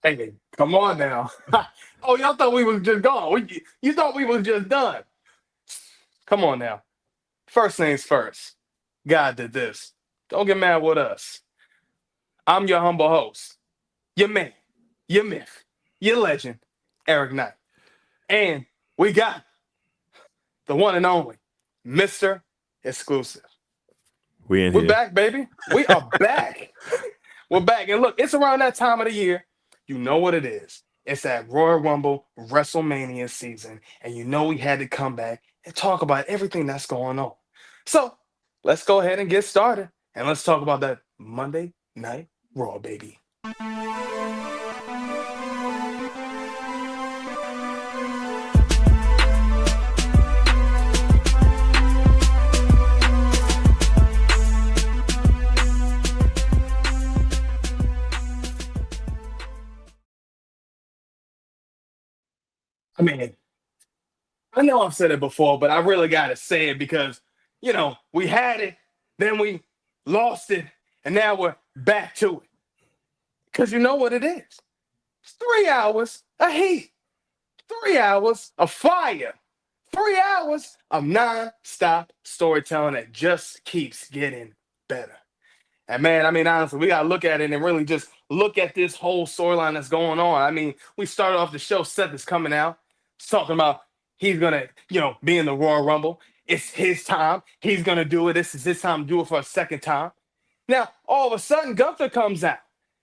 Hey, come on now. Oh, y'all thought we was just gone. You thought we was just done. Come on now. First things first. God did this. Don't get mad with us. I'm your humble host, your man, your myth, your legend, Eric Knight. And we got the one and only Mr. Exclusive. We in We're here. back, baby. We are back. We're back. And look, it's around that time of the year. You know what it is. It's that Royal Rumble WrestleMania season. And you know we had to come back and talk about everything that's going on. So let's go ahead and get started. And let's talk about that Monday Night Raw, baby. I mean, I know I've said it before, but I really got to say it because, we had it, then we lost it, and now we're back to it. Because you know what it is. It's 3 hours of heat, 3 hours of fire, 3 hours of non-stop storytelling that just keeps getting better. And man, I mean, honestly, we got to look at it and really just look at this whole storyline that's going on. I mean, we started off the show, Seth is coming out, talking about he's going to, be in the Royal Rumble. It's his time. He's going to do it. This is his time to do it for a second time. Now, all of a sudden, Gunther comes out.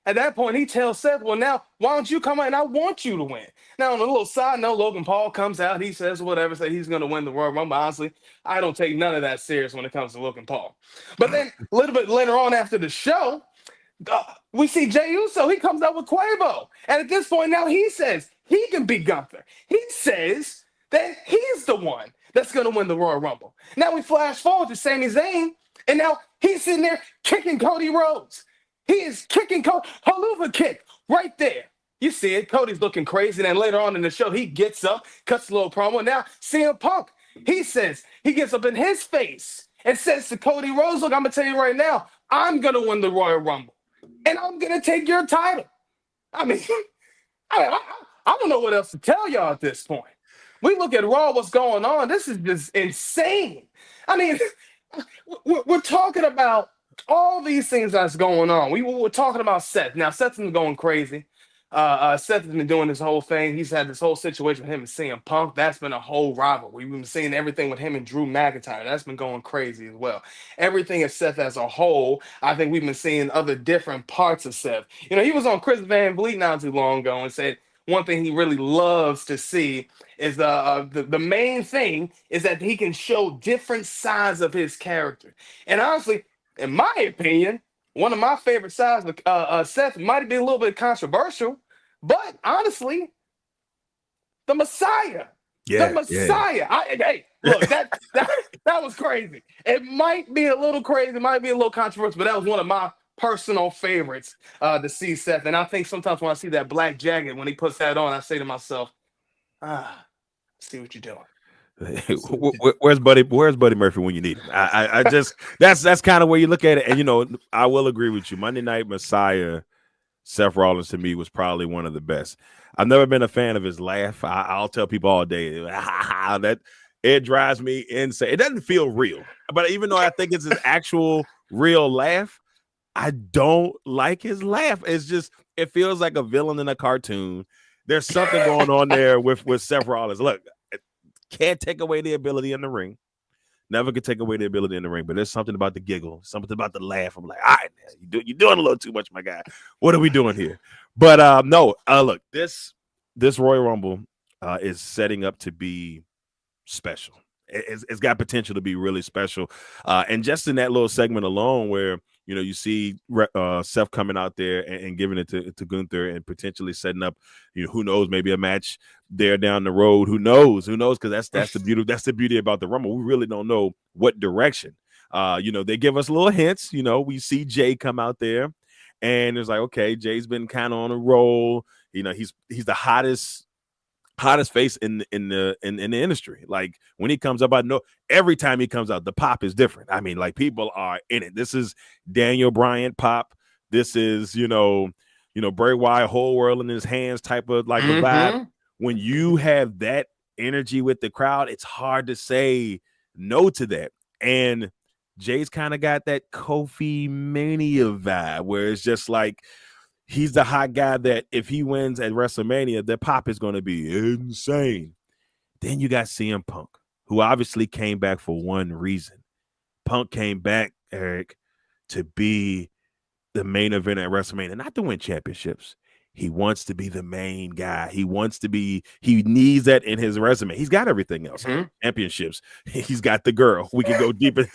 At that point, he tells Seth, well, now, why don't you come out and I want you to win? Now, on a little side note, Logan Paul comes out. He says whatever, say he's going to win the Royal Rumble. Honestly, I don't take none of that serious when it comes to Logan Paul. But then a little bit later on after the show, we see Jey Uso. He comes out with Quavo. And at this point now, he says he can beat Gunther. He says that he's the one that's going to win the Royal Rumble. Now we flash forward to Sami Zayn, and now he's sitting there kicking Cody Rhodes. He is kicking Haluva kick right there. You see it. Cody's looking crazy. And then later on in the show, he gets up, cuts a little promo. Now, CM Punk, he gets up in his face and says to Cody Rhodes, look, I'm going to tell you right now, I'm going to win the Royal Rumble. And I'm going to take your title. I mean, I don't know what else to tell y'all at this point. We look at Raw, what's going on. This is just insane. I mean, we're talking about all these things that's going on. We're talking about Seth. Now, Seth's been going crazy. Seth has been doing this whole thing. He's had this whole situation with him and CM Punk. That's been a whole rivalry. We've been seeing everything with him and Drew McIntyre. That's been going crazy as well. Everything is Seth as a whole. I think we've been seeing other different parts of Seth. He was on Chris Van Vliet not too long ago and said one thing he really loves to see is the main thing is that he can show different sides of his character. And honestly, in my opinion, one of my favorite sides of Seth might be a little bit controversial, but honestly, the Messiah. Yeah, the Messiah. Hey, look, that was crazy. It might be a little crazy, it might be a little controversial, but that was one of my personal favorites to see Seth. And I think sometimes when I see that black jacket, when he puts that on, I say to myself, see what you're doing. Where's Buddy Murphy when you need him? I just that's kind of where you look at it. And I will agree with you. Monday Night Messiah, Seth Rollins to me was probably one of the best. I've never been a fan of his laugh. I'll tell people all day that it drives me insane. It doesn't feel real, but even though I think it's his actual real laugh, I don't like his laugh. It feels like a villain in a cartoon. There's something going on there with Seth Rollins. Look, can't take away the ability in the ring. Never could take away the ability in the ring, but there's something about the giggle, something about the laugh. I'm like, all right, man, you're doing a little too much, my guy. What are we doing here? But no, look, this Royal Rumble is setting up to be special. It's got potential to be really special. And just in that little segment alone where You see Seth coming out there and giving it to Gunther and potentially setting up, who knows, maybe a match there down the road. Who knows? Because that's the beauty. That's the beauty about the Rumble. We really don't know what direction. They give us little hints. We see Jay come out there, and it's like, okay, Jay's been kind of on a roll. He's the hottest face in the industry. Like when he comes up, I know every time he comes out, the pop is different. I mean, like people are in it. This is Daniel Bryan pop. This is Bray Wyatt, whole world in his hands type of like a vibe. When you have that energy with the crowd, it's hard to say no to that. And Jay's kind of got that Kofi Mania vibe where it's just like, he's the hot guy that if he wins at WrestleMania, the pop is going to be insane. Then you got CM Punk, who obviously came back for one reason. Punk came back, Eric, to be the main event at WrestleMania, not to win championships. He wants to be the main guy. He needs that in his resume. He's got everything else. Championships. He's got the girl. We can go deep into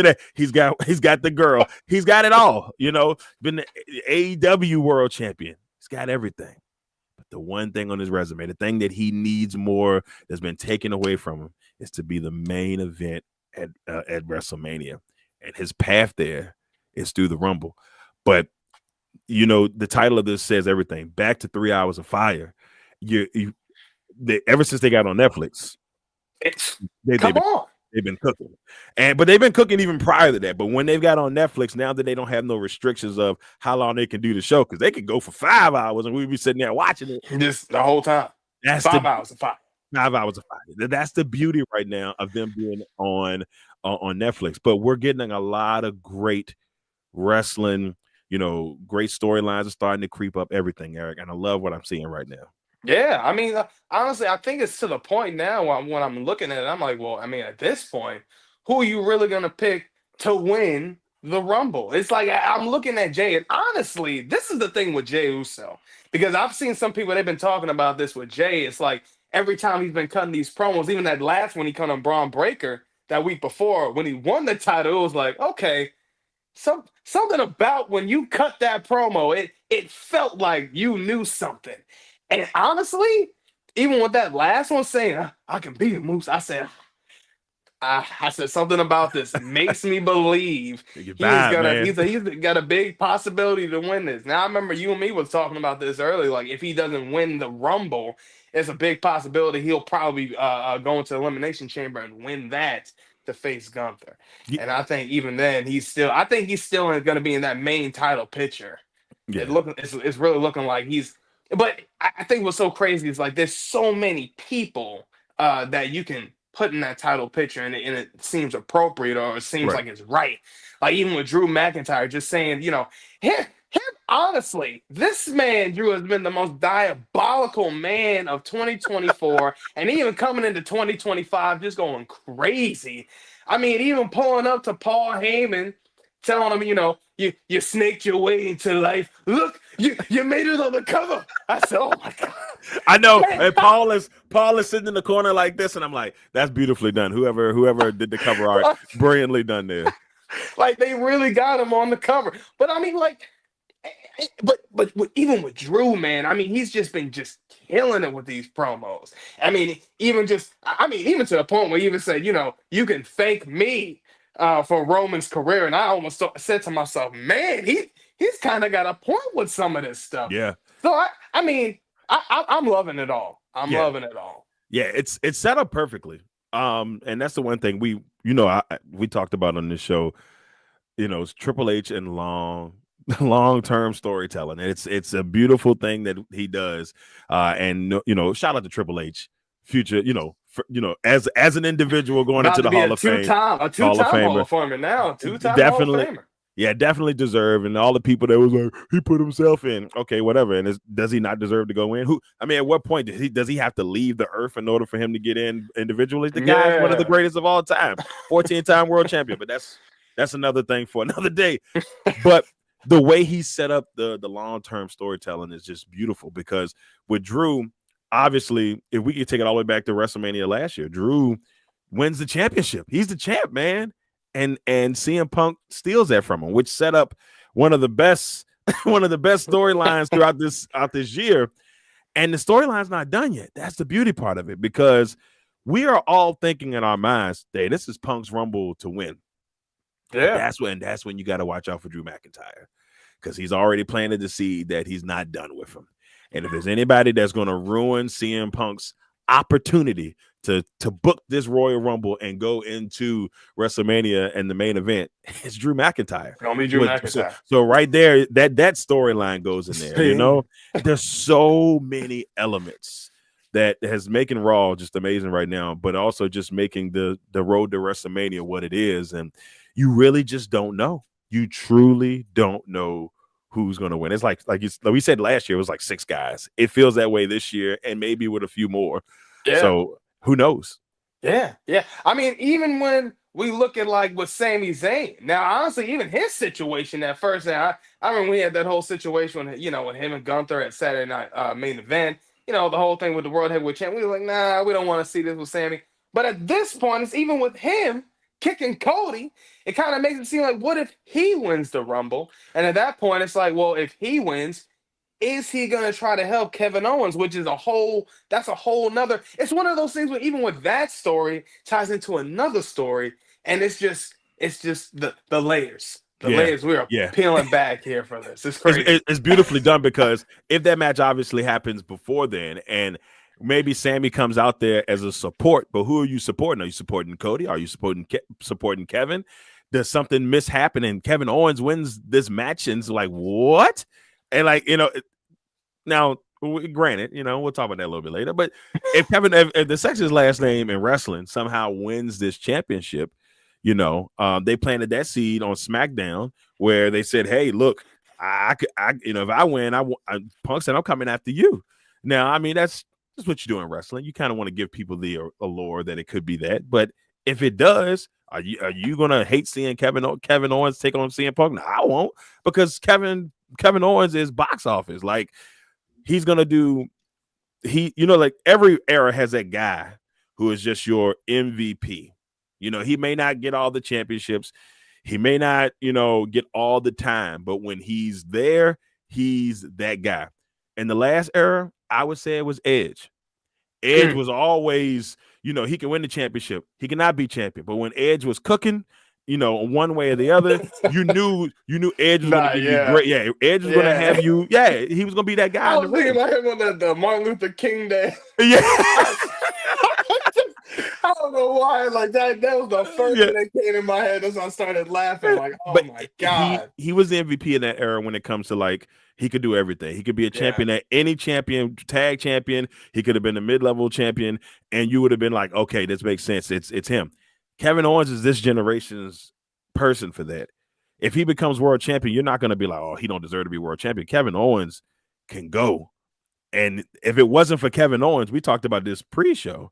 that. He's got the girl. He's got it all. Been the AEW world champion. He's got everything. But the one thing on his resume, the thing that he needs more that's been taken away from him, is to be the main event at WrestleMania. And his path there is through the Rumble. But the title of this says everything. Back to 3 Hours of Fire. Ever since they got on Netflix, they've been cooking, but they've been cooking even prior to that. But when they've got on Netflix, now that they don't have no restrictions of how long they can do the show, because they could go for 5 hours and we'd be sitting there watching it just the whole time. That's 5 hours of fire. 5 hours of fire. That's the beauty right now of them being on Netflix. But we're getting a lot of great wrestling. Great storylines are starting to creep up everything, Eric, and I love what I'm seeing right now. Yeah, I mean, honestly, I think it's to the point now when I'm looking at it, I'm like, well, I mean, at this point, who are you really going to pick to win the Rumble? It's like I'm looking at Jay, and honestly, this is the thing with Jay Uso, because I've seen some people, they've been talking about this with Jay. It's like every time he's been cutting these promos, even that last one he cut on Braun Breaker that week before when he won the title, it was like, okay, something about when you cut that promo, it felt like you knew something. And honestly, even with that last one saying, I can beat him, Moose, I said something about this makes me believe he's got a big possibility to win this. Now, I remember you and me was talking about this earlier. Like, if he doesn't win the Rumble, it's a big possibility he'll probably go into the Elimination Chamber and win that to face Gunther. Yeah. And I think even then he's still going to be in that main title picture. Yeah. It's really looking like he's. But I think what's so crazy is like there's so many people that you can put in that title picture and it seems appropriate or it seems like it's right. Like even with Drew McIntyre, just saying, him honestly, this man, Drew, has been the most diabolical man of 2024 and even coming into 2025 just going crazy. I mean, even pulling up to Paul Heyman, telling him, you snaked your way into life. Look, you made it on the cover. I said, oh my God. I know. And Paul is sitting in the corner like this, and I'm like, that's beautifully done. Whoever did the cover art, brilliantly done there. Like they really got him on the cover. But I mean, like, but even with Drew, man, I mean, he's just been killing it with these promos. I mean, even to the point where he even said, you can thank me for Roman's career. And I almost said to myself, man, he's kind of got a point with some of this stuff. Yeah. So I'm loving it all. Loving it all. Yeah, it's set up perfectly. And that's the one thing we talked about on this show. It's Triple H and long-term storytelling. It's a beautiful thing that he does. And shout out to Triple H, future, as an individual going into the Hall of Fame. A two-time Hall of Famer now. Two-time definitely, Hall of Famer. Yeah, definitely deserve. And all the people that was like, he put himself in. Okay, whatever. And does he not deserve to go in? At what point does he have to leave the earth in order for him to get in individually? The guy's one of the greatest of all time, 14-time world champion. But that's another thing for another day. But the way he set up the long-term storytelling is just beautiful, because with Drew, obviously, if we could take it all the way back to WrestleMania last year, Drew wins the championship. He's the champ, man. and CM Punk steals that from him, which set up one of the best storylines throughout this year. And the storyline's not done yet. That's the beauty part of it, because we are all thinking in our minds, hey, this is Punk's Rumble to win. Yeah. That's when you got to watch out for Drew McIntyre, because he's already planted the seed that he's not done with him. And if there's anybody that's going to ruin CM Punk's opportunity to book this Royal Rumble and go into WrestleMania and the main event, it's Drew McIntyre. It's gonna be Drew McIntyre. So right there, that storyline goes in there. You know, there's so many elements that has making Raw just amazing right now, but also just making the road to WrestleMania what it is. And you really just don't know. You truly don't know who's going to win. It's like we said last year, it was like 6 guys. It feels that way this year, and maybe with a few more. Yeah. So who knows? Yeah. I mean, even when we look at like with Sami Zayn, now honestly, even his situation at first, I remember we had that whole situation with, with him and Gunther at Saturday Night main event. The whole thing with the World Heavyweight Champ. We were like, nah, we don't want to see this with Sami. But at this point, it's even with him kicking Cody, it kind of makes it seem like, what if he wins the Rumble? And at that point, it's like, well, if he wins, is he going to try to help Kevin Owens, which is that's a whole nother, it's one of those things where even with that story ties into another story. And it's just the layers. The layers we are peeling back here for this. It's crazy. It's beautifully done, because if that match obviously happens before then, and maybe Sami comes out there as a support, but who are you supporting? Are you supporting Cody? Are you supporting Kevin? Does something mishappen and Kevin Owens wins this match? And it's like, what? And like, now, granted, we'll talk about that a little bit later, but if the Sex's last name in wrestling somehow wins this championship, they planted that seed on SmackDown where they said, hey, look, if I win, Punk said, I'm coming after you. Now, I mean, that's what you do in wrestling. You kind of want to give people the allure that it could be that. But if it does, are you going to hate seeing Kevin Owens take on CM Punk? No, I won't, because Kevin Owens is box office. Like, he's going to do like every era has that guy who is just your MVP. He may not get all the championships. He may not, get all the time, but when he's there, he's that guy. In the last era, I would say it was Edge. Edge was always, he can win the championship. He cannot be champion. But when Edge was cooking, one way or the other, you knew Edge was going to be great. Yeah, Edge was going to have you. Yeah, he was going to be that guy. I was thinking about him on the Martin Luther King Day. Yeah. I don't know why. Like that was the first thing that came in my head. That's when I started laughing. Like, my God. He was the MVP in that era when it comes to like, he could do everything. He could be a champion at any champion, tag champion. He could have been a mid-level champion, and you would have been like, okay, this makes sense. It's him. Kevin Owens is this generation's person for that. If he becomes world champion, you're not going to be like, oh, he don't deserve to be world champion. Kevin Owens can go. And if it wasn't for Kevin Owens, we talked about this pre-show.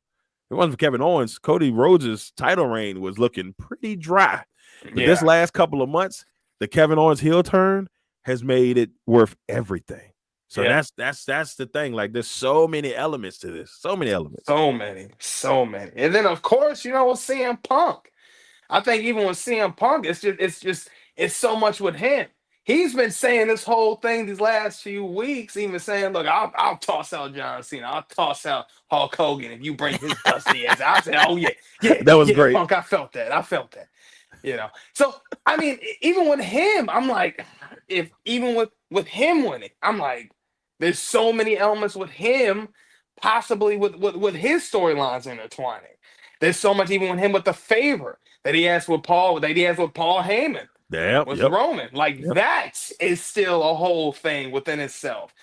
If it wasn't for Kevin Owens, Cody Rhodes' title reign was looking pretty dry. But this last couple of months, the Kevin Owens heel turn has made it worth everything. So that's the thing. Like, there's so many elements to this. So many elements. So many. And then of course, with CM Punk. I think even with CM Punk, it's so much with him. He's been saying this whole thing these last few weeks, even saying, look, I'll toss out John Cena. I'll toss out Hulk Hogan if you bring his dusty ass. I said, oh yeah. That was great. Punk, I felt that. So I mean, even with him, I'm like, even with him winning, I'm like, there's so many elements with him, possibly with his storylines intertwining. There's so much even with him with the favor that he has with Paul Heyman. With Roman. Like, that is still a whole thing within itself.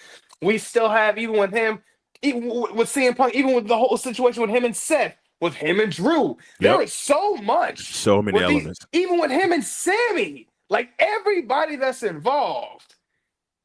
We still have, even with him, even with CM Punk, even with the whole situation with him and Seth, with him and Drew. There is so much. So many elements. Even with him and Sammy. Like, everybody that's involved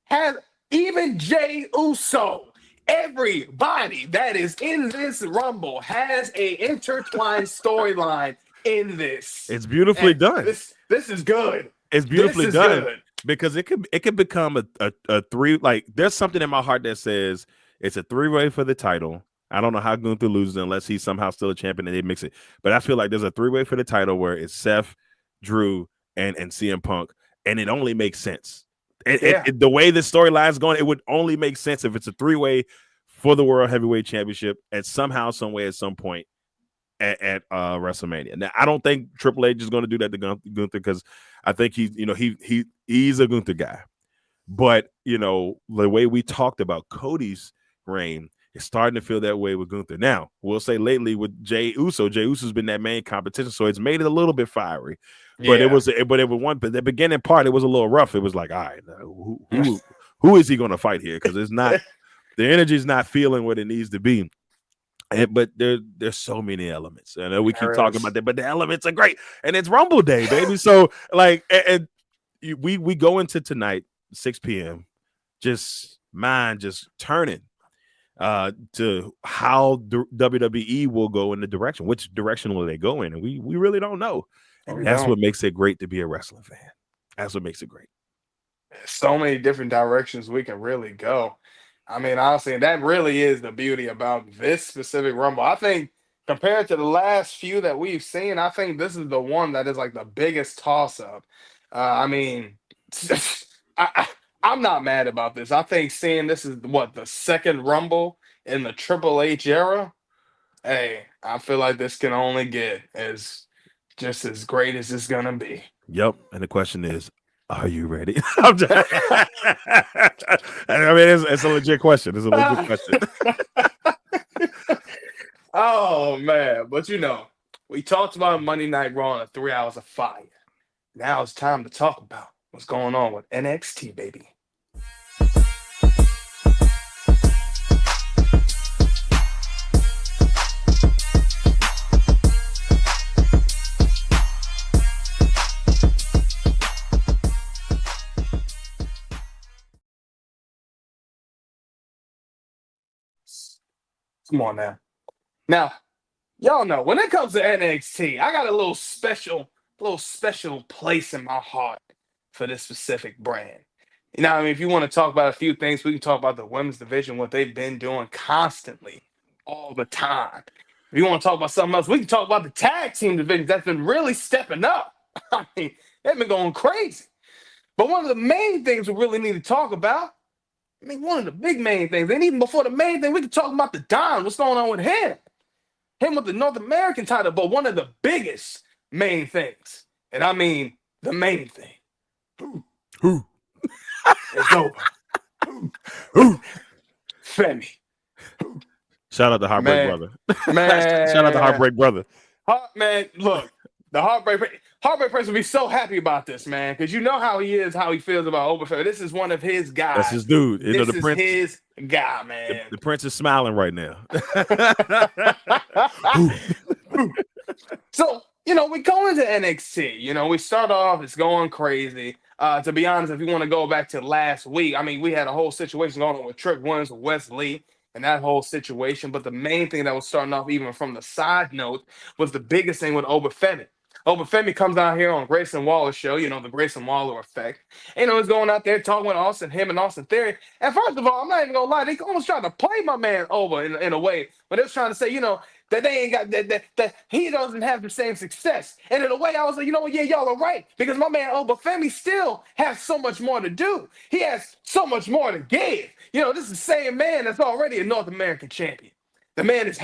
has, even Jey Uso, everybody that is in this Rumble has a intertwined storyline in this. It's beautifully done. This is good. It's beautifully done because it could become a three. Like, there's something in my heart that says it's a 3-way for the title. I don't know how Gunther loses unless he's somehow still a champion and they mix it. But I feel like there's a 3-way for the title where it's Seth, Drew, and CM Punk, and it only makes sense. Yeah. The way the storyline is going, it would only make sense if it's a 3-way for the World Heavyweight Championship and somehow, some way, at some point at WrestleMania. Now, I don't think Triple H is going to do that to Gunther because I think he's a Gunther guy. But the way we talked about Cody's reign, it's starting to feel that way with Gunther. Now, we'll say lately with Jey Uso's been that main competition, so it's made it a little bit fiery. But it was the beginning part, it was a little rough. It was like, all right, who is he going to fight here? Because it's not the energy is not feeling what it needs to be. But there's so many elements. I know we keep talking about that, but the elements are great, and it's Rumble Day, baby. So we go into tonight, 6 p.m. Just turning to how WWE will go in the direction. Which direction will they go in? And we really don't know. And that's what makes it great to be a wrestling fan. That's what makes it great. So many different directions we can really go. I mean, honestly, that really is the beauty about this specific Rumble. I think compared to the last few that we've seen, I think this is the one that is like the biggest toss-up. I mean, I'm not mad about this. I think seeing this is the second Rumble in the Triple H era. Hey, I feel like this can only get just as great as it's gonna be. Yep. And the question is, are you ready? I mean, it's a legit question. It's a legit question. Oh man, but we talked about Monday Night Raw and 3 hours of fire. Now it's time to talk about what's going on with NXT, baby. Come on now. Now, y'all know when it comes to NXT, I got a little special place in my heart for this specific brand. I mean, if you want to talk about a few things, we can talk about the women's division, what they've been doing constantly, all the time. If you want to talk about something else, we can talk about the tag team division that's been really stepping up. I mean, they've been going crazy. But one of the main things we really need to talk about, I mean, one of the big main things, and even before the main thing, we can talk about the Don. What's going on with him? Him with the North American title, but one of the biggest main things, and I mean the main thing. Who? It's over. Who? Femi. Shout out to Heartbreak Brother. Man. Shout out to Heartbreak Brother. Man, look, the Heartbreak Prince will be so happy about this, man, because you know how he is, how he feels about Oberfeld. This is one of his guys. That's his dude. This is his guy, man. The Prince is smiling right now. So, we go into NXT. We start off, it's going crazy. To be honest, if you want to go back to last week, I mean, we had a whole situation going on with Trick Williams, with Wes Lee, and that whole situation. But the main thing that was starting off, even from the side note, was the biggest thing with Oberfemi. Oberfemi comes out here on Grayson Waller's show, the Grayson Waller effect. He's going out there talking with him and Austin Theory. And first of all, I'm not even going to lie, they almost tried to play my man over in a way. But they was trying to say, that they ain't got, that he doesn't have the same success. And in a way, I was like, yeah, y'all are right. Because my man Oberfemi still has so much more to do. He has so much more to give. This is the same man that's already a North American champion. The man has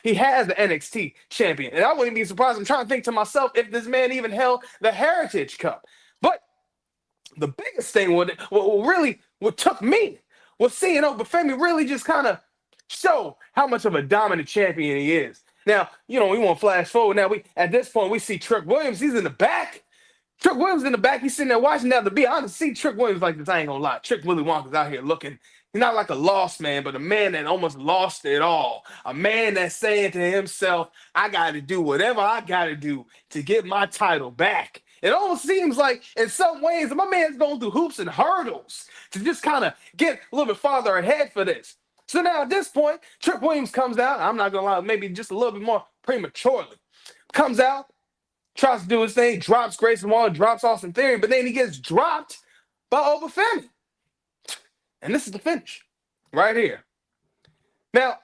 he has the NXT champion. And I wouldn't be surprised. I'm trying to think to myself if this man even held the Heritage Cup. But the biggest thing, what took me was seeing Oberfemi really just kind of show how much of a dominant champion he is. Now, we want to flash forward. Now, at this point, we see Trick Williams. He's in the back. Trick Williams in the back. He's sitting there watching. Now, to be honest, see Trick Williams like this, I ain't going to lie. Trick Willie Wonka's out here looking. He's not like a lost man, but a man that almost lost it all. A man that's saying to himself, I got to do whatever I got to do to get my title back. It almost seems like, in some ways, my man's going through hoops and hurdles to just kind of get a little bit farther ahead for this. So now at this point, Trick Williams comes out. I'm not going to lie, maybe just a little bit more prematurely. Comes out, tries to do his thing, drops Grayson Waller, drops Austin Theory, but then he gets dropped by Oberfemi. And this is the finish right here. Now,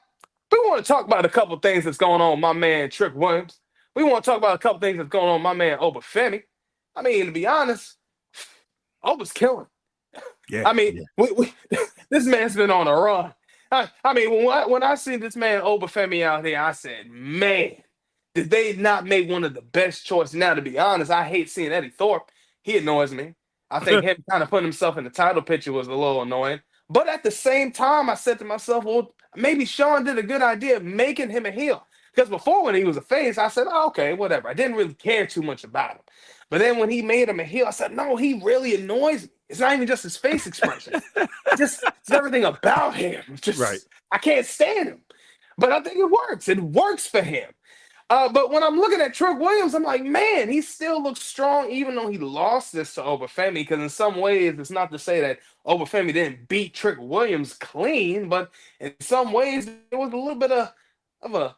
we want to talk about a couple things that's going on with my man Trick Williams. we want to talk about a couple things that's going on with my man Obafemi. I mean, to be honest, Oba's killing. Yeah, I mean, yeah. this man's been on a run. I mean, when I see this man Obafemi out here, I said, man, did they not make one of the best choices? Now, to be honest, I hate seeing Eddie Thorpe. He annoys me. I think him kind of putting himself in the title picture was a little annoying. But at the same time, I said to myself, well, maybe Sean did a good idea of making him a heel. Because before, when he was a face, I said, oh, okay, whatever. I didn't really care too much about him. But then when he made him a heel, I said, no, he really annoys me. It's not even just his face expression. It's everything about him. Right. I can't stand him. But I think it works. It works for him. But when I'm looking at Trick Williams, I'm like, man, he still looks strong, even though he lost this to Obafemi. Because in some ways, it's not to say that Obafemi didn't beat Trick Williams clean, but in some ways, it was a little bit of a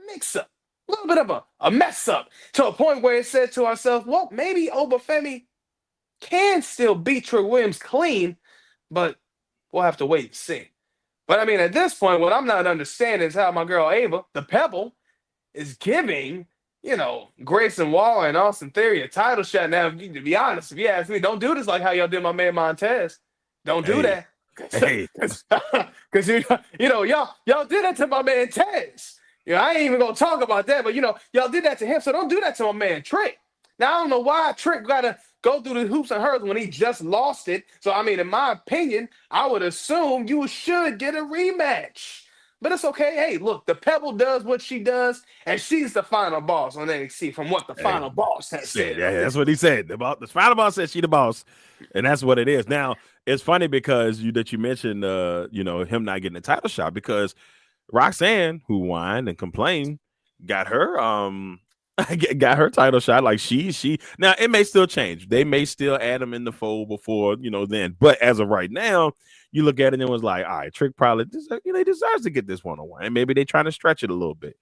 mix-up, a little bit of a mess-up, to a point where it said to ourselves, well, maybe Obafemi can still beat Trick Williams clean, but we'll have to wait and see. But I mean, at this point, what I'm not understanding is how my girl Ava, the Pebble, is giving, Grayson Waller and Austin Theory a title shot. Now, to be honest, if you ask me, don't do this like how y'all did my man Montez. Don't do that. Hey. Because y'all did that to my man Tez. I ain't even gonna talk about that, but y'all did that to him, so don't do that to my man Trick. Now I don't know why Trick gotta go through the hoops and hurdles when he just lost it. So I mean, in my opinion, I would assume you should get a rematch. But it's okay. Hey, look, the Pebble does what she does, and she's the final boss on NXT from what the final boss has said. Yeah, that's what he said. The final boss said she the boss, and that's what it is. Now, it's funny because you mentioned him not getting a title shot, because Roxanne, who whined and complained, got her title shot. Like she now, it may still change. They may still add him in the fold before then. But as of right now, you look at it and it was like, all right, Trick probably deserves to get this one-on-one, and maybe they're trying to stretch it a little bit.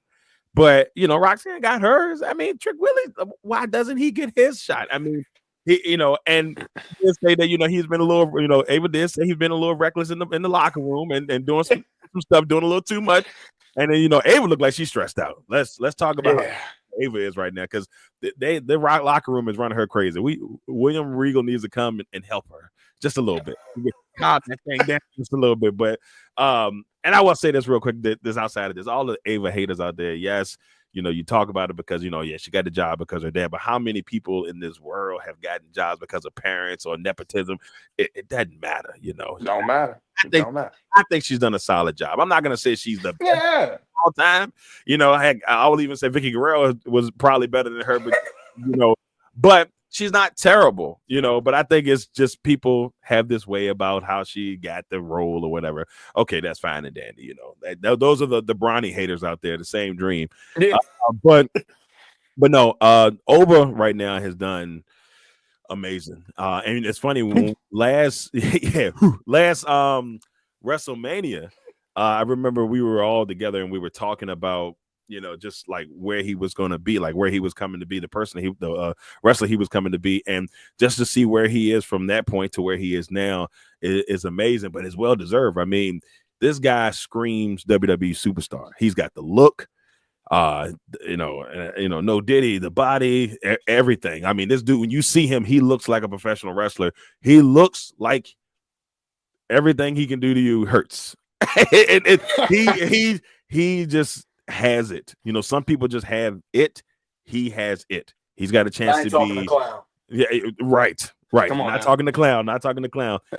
But Roxanne got hers. I mean, Trick Willie, why doesn't he get his shot? I mean, he and he say that he's been a little Ava did say he's been a little reckless in the locker room and doing some stuff, doing a little too much. And then Ava looked like she's stressed out. Let's talk about how Ava is right now, because the locker room is running her crazy. William Regal needs to come and help her just a little bit. Calm that thing down just a little bit. But and I will say this real quick, this outside of this, all the Ava haters out there, yes, you talk about it because she got the job because of her dad, but how many people in this world have gotten jobs because of parents or nepotism? It doesn't matter, Don't matter. I think she's done a solid job. I'm not gonna say she's the best all time. I will even say Vicky Guerrero was probably better than her, but but she's not terrible, but I think it's just people have this way about how she got the role or whatever. Okay, that's fine and dandy, those are the Bronny haters out there, the same dream. Yeah. But no, Oba right now has done amazing. And it's funny, when last WrestleMania, I remember we were all together and we were talking about just like where he was going to be, like where he was coming to be, the wrestler he was coming to be, and just to see where he is from that point to where he is now is amazing, but it's well deserved. I mean, this guy screams WWE superstar. He's got the look, no Diddy, the body, everything. I mean, this dude, when you see him, he looks like a professional wrestler. He looks like everything he can do to you hurts. He just has it. Some people just have it. He has it. He's got a chance to be the clown. Yeah, right. Come on, not talking to clown.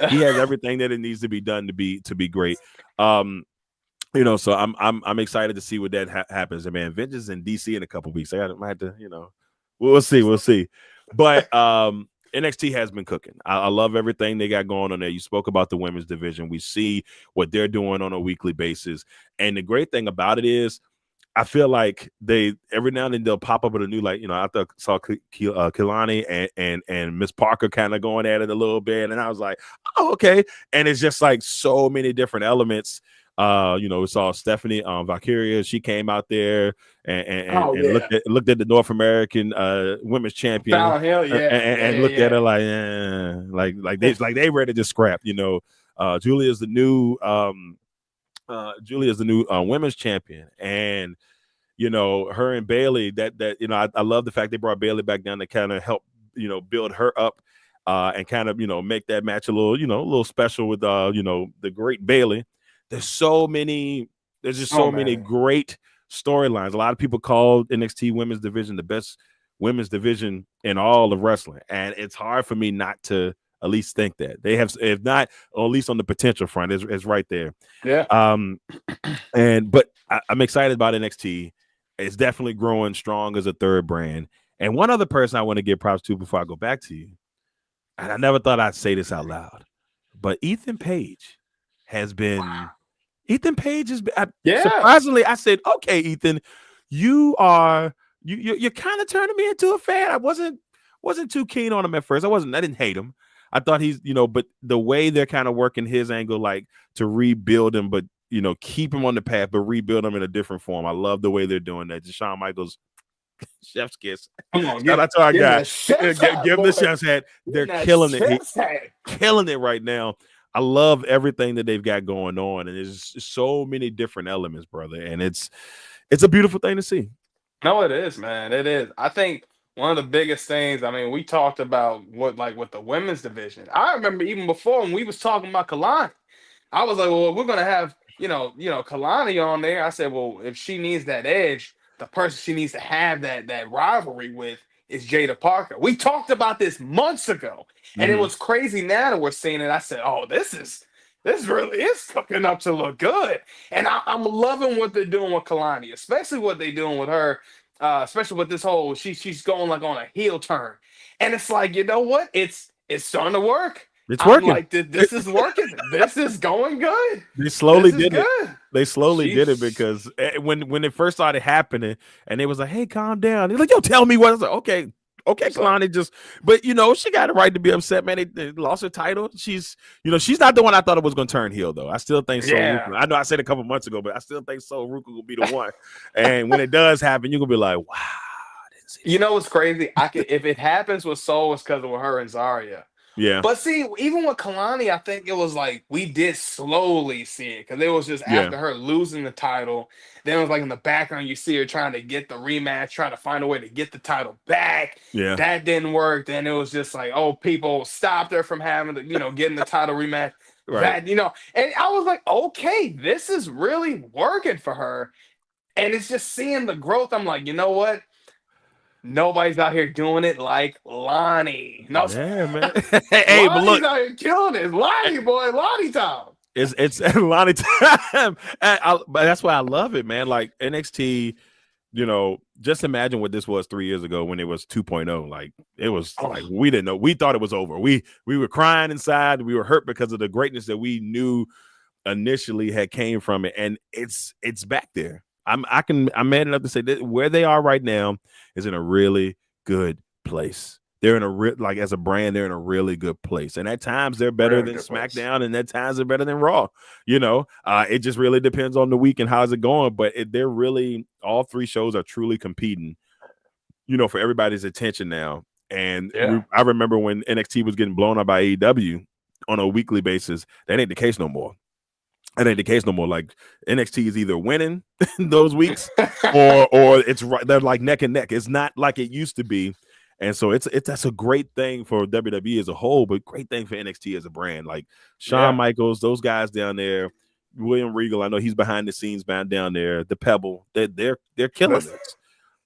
He has everything that it needs to be done to be great. So I'm excited to see what that happens. Man, Vengeance in DC in a couple weeks. I might have to, we'll see. But NXT has been cooking. I love everything they got going on there. You spoke about the women's division. We see what they're doing on a weekly basis. And the great thing about it is, I feel like they every now and then they'll pop up with a new, like, I saw Kilani and Miss Parker kind of going at it a little bit. And I was like, oh, okay. And it's just like so many different elements. We saw Stephanie Valkyria. She came out there and looked at the North American women's champion and looked at her like they ready to scrap. Julia's the new women's champion, and you know, her and Bailey, that you know, I love the fact they brought Bailey back down to kind of help, you know, build her up and kind of, you know, make that match a little, you know, a little special with you know, the great Bailey. There's just Oh so many man. great storylines. A lot of people call NXT women's division the best women's division in all of wrestling. And it's hard for me not to at least think that. They have, if not, or at least on the potential front, is right there. Yeah. But I'm excited about NXT. It's definitely growing strong as a third brand. And one other person I want to give props to before I go back to you, and I never thought I'd say this out loud, but Ethan Page has been. Wow. Ethan Page has been. Surprisingly, I said, "Okay, Ethan, you're kind of turning me into a fan." I wasn't too keen on him at first. I didn't hate him. I thought he's, you know, but the way they're kind of working his angle, like to rebuild him, but you know, keep him on the path, but rebuild him in a different form. I love the way they're doing that. Shawn Michaels. Chef's kiss. Come on, shout out to our guy. Give him the chef's hat. They're killing it. Killing it right now. I love everything that they've got going on, and there's so many different elements, brother. And it's a beautiful thing to see. No, it is, man. It is. I think one of the biggest things. I mean, we talked about with the women's division. I remember even before when we was talking about Kalani, I was like, well, we're gonna have Kalani on there. I said, well, if she needs that edge, the person she needs to have that rivalry with is Jada Parker. We talked about this months ago, and it was crazy now that we're seeing it. I said, oh, this really is cooking up to look good. And I'm loving what they're doing with Kalani, especially what they're doing with her, especially with this whole, she's going like on a heel turn. And it's like, you know what? It's starting to work. It's working. Like, this is working. This is going good. They slowly did it. They slowly did it because when it first started happening, and they was like, "Hey, calm down." He's like, "Yo, tell me what." I was like, "Okay, Kalani but you know, she got a right to be upset, man. They lost her title. She's not the one I thought it was going to turn heel, though. I still think so. Yeah. I know I said a couple months ago, but I still think so. Ruka will be the one. And when it does happen, you're gonna be like, "Wow." You know what's crazy? If it happens with Soul, it's because of her and Zarya. Yeah. But see, even with Kalani, I think it was like we did slowly see it because it was just after her losing the title. Then it was like in the background, you see her trying to get the rematch, trying to find a way to get the title back. Yeah. That didn't work. Then it was just like, oh, people stopped her from having getting the title rematch. Right. And I was like, okay, this is really working for her. And it's just seeing the growth. I'm like, you know what? Nobody's out here doing it like Lonnie. No, yeah, man. Hey, but look, out here killing it. It's Lonnie, boy, Lonnie time. It's Lonnie time. But that's why I love it, man. Like NXT, just imagine what this was 3 years ago when it was 2.0. Like it was like we didn't know. We thought it was over. We were crying inside. We were hurt because of the greatness that we knew initially had came from it, and it's back there. I'm mad enough to say that where they are right now is in a really good place. They're in a as a brand, they're in a really good place. And at times they're better than SmackDown, and at times they're better than Raw. It just really depends on the week and how's it going. But they're really, all three shows are truly competing, for everybody's attention now. And I remember when NXT was getting blown up by AEW on a weekly basis. That ain't the case no more. That ain't the case no more. Like NXT is either winning those weeks or it's right. They're like neck and neck. It's not like it used to be. And so that's a great thing for WWE as a whole, but great thing for NXT as a brand. Like Shawn Michaels, those guys down there, William Regal, I know he's behind the scenes down there, the Pebble, they're killing this.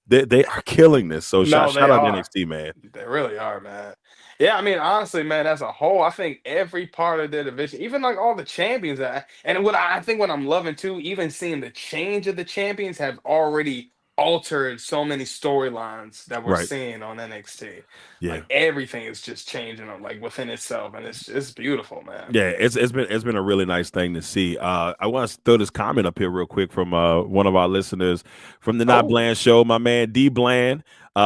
They are killing this. So shout out to NXT, man. They really are, man. Yeah, I mean, honestly, man, as a whole, I think every part of their division, even like all the champions, and what I'm loving too, even seeing the change of the champions have already altered so many storylines that we're seeing on NXT. Yeah, like everything is just changing like within itself, and it's beautiful, man. Yeah, it's been a really nice thing to see. I want to throw this comment up here real quick from one of our listeners from the Not Bland show, my man D Bland.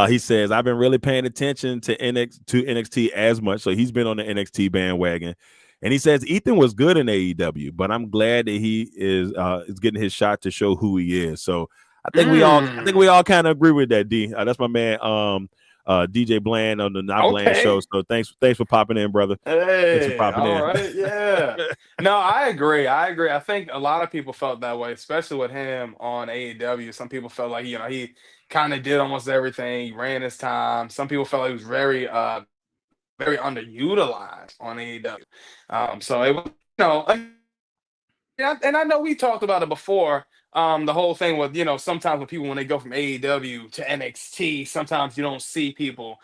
He says, I've been really paying attention to NXT as much. So he's been on the NXT bandwagon. And he says Ethan was good in AEW, but I'm glad that he is getting his shot to show who he is. So I think we all kind of agree with that, D. That's my man DJ Bland on the Not Bland show. Okay. So thanks for popping in, brother. Thanks for Hey, popping all in. right, yeah. No, I agree. I agree. I think a lot of people felt that way, especially with him on AEW. Some people felt like, he kind of did almost everything. He ran his time. Some people felt like he was very underutilized on AEW. So it was, and I know we talked about it before. The whole thing with, sometimes when people, when they go from AEW to NXT, sometimes you don't see people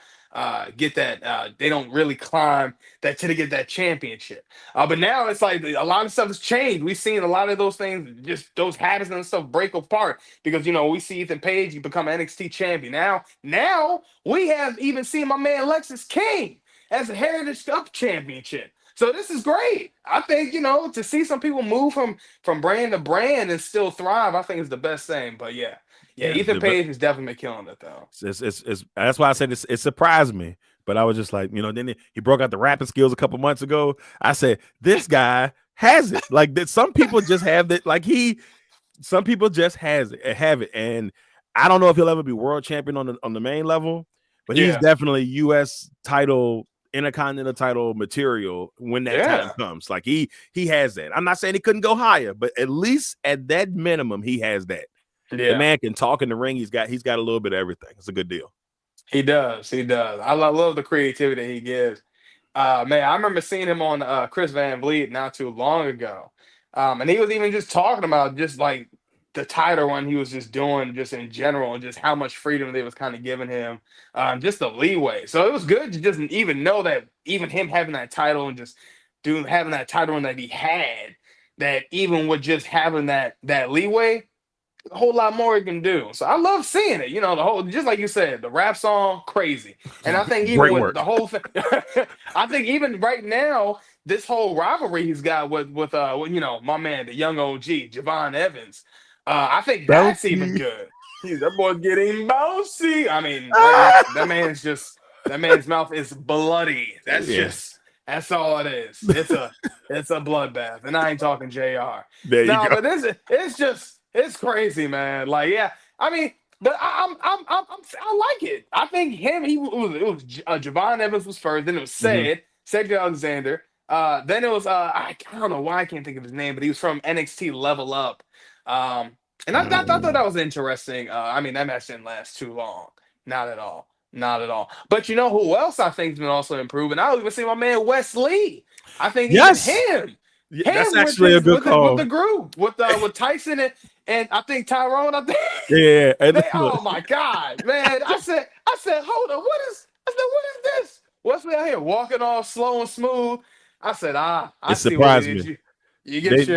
get that. They don't really climb that to get that championship. But now it's like a lot of stuff has changed. We've seen a lot of those things, just those habits and stuff break apart because, we see Ethan Page, you become NXT champion. Now we have even seen my man Lexus King as a Heritage Cup championship. So this is great. I think, to see some people move from brand to brand and still thrive, I think is the best thing. But yeah, Ethan Page is definitely killing it though. It's that's why I said it surprised me. But I was just like, then he broke out the rapping skills a couple months ago. I said, this guy has it. Like that, some people just have that. Some people just have it. And I don't know if he'll ever be world champion on the main level, but he's definitely U.S. title, Intercontinental title material when that time comes. Like he has that. I'm not saying he couldn't go higher, but at least at that minimum, he has that. Yeah. The man can talk in the ring. He's got a little bit of everything. It's a good deal. He does. I love the creativity he gives. Man, I remember seeing him on Chris Van Vliet not too long ago. And he was even just talking about just like the title one he was just doing just in general and just how much freedom they was kind of giving him, just the leeway. So it was good to just even know that even him having that title and just having that title and that he had, that even with just having that leeway, a whole lot more he can do. So I love seeing it. The whole, just like you said, the rap song, crazy. And I think even with the whole thing, I think even right now, this whole rivalry he's got with my man, the young OG, Javon Evans. I think that's even good. That boy's getting bouncy. I mean, that man's mouth is bloody. That's all it is. It's a bloodbath. And I ain't talking JR. But it's crazy, man. Like, yeah. I mean, but I like it. I think it was Javon Evans was first, then it was Cedric Alexander. Then it was I don't know why I can't think of his name, but he was from NXT Level Up. And I thought that was interesting. I mean, that match didn't last too long. Not at all. Not at all. But you know who else I think has been also improving? I'll even see my man Wes Lee. I think even him. Yeah, that's actually a good call. With the group, with Tyson and I think Tyrone. I think. Yeah. Oh my God, man! I said, hold on, what is this? Wes Lee out here walking all slow and smooth. I said, I see what it is. You get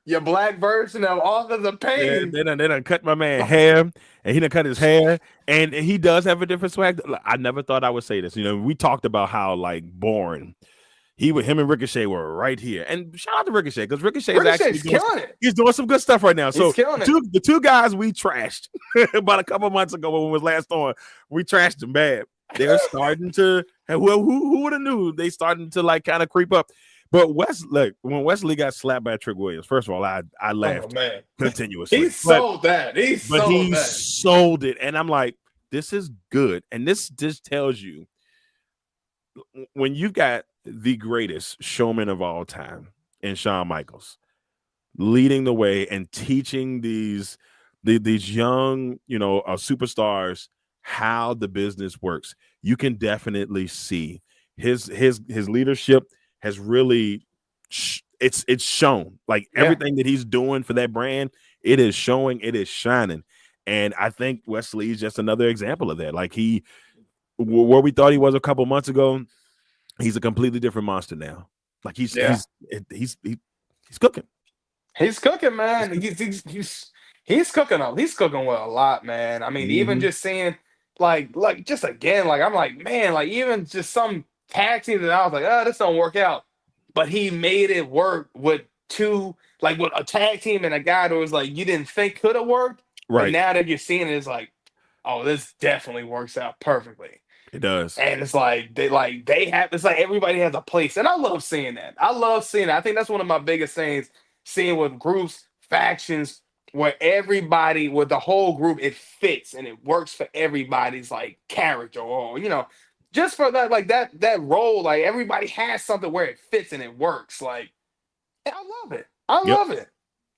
your black version of Authors of Pain. They done cut my man hair, and he done cut his hair, and he does have a different swag. I never thought I would say this. We talked about how boring him and Ricochet were right here. And shout out to Ricochet, because Ricochet's actually killing it. He's doing some good stuff right now. So the two guys we trashed about a couple months ago when we was last on, we trashed them bad. They're starting to who would have knew they starting to kind of creep up. But when Wes Lee got slapped by Trick Williams, first of all, I laughed continuously. He sold that. He sold it. And I'm like, this is good. And this just tells you, when you've got the greatest showman of all time in Shawn Michaels leading the way and teaching these young, superstars how the business works, you can definitely see his leadership has really it's shown. Everything that he's doing for that brand, it is showing, it is shining. And I think Wes Lee is just another example of that. Where we thought he was a couple months ago, he's a completely different monster now. He's cooking. He's cooking, man. He's cooking. He's cooking well a lot, man. I mean, even just seeing just again, I'm like, man, even just some tag team that I was like, oh, this don't work out. But he made it work with two, with a tag team and a guy that was you didn't think could have worked. Right. But now that you're seeing it, it's oh, this definitely works out perfectly. It does. And it's everybody has a place. And I love seeing that. I think that's one of my biggest things, seeing with groups, factions, where everybody, with the whole group, it fits and it works for everybody's like character, or just for that, like that role, like everybody has something where it fits and it works. Like, I love it. I Yep, love it.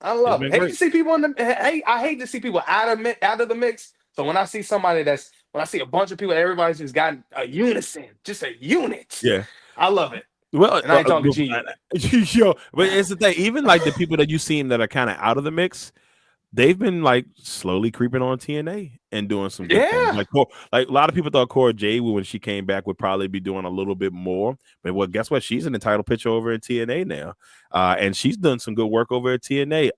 I it's love it. been Hate to great. see people in the I hate to see people out of the mix. So when I see somebody when I see a bunch of people, everybody's just got a unison, just a unit. Yeah. I love it. Well, And I ain't talking G unit. yo, but it's the thing. Even like the people that you seen that are kind of out of the mix, they've been like slowly creeping on TNA and doing some good things. Yeah. Like a lot of people thought Cora Jade, when she came back, would probably be doing a little bit more. But well, guess what? She's in the title picture over at TNA now, and she's done some good work over at TNA.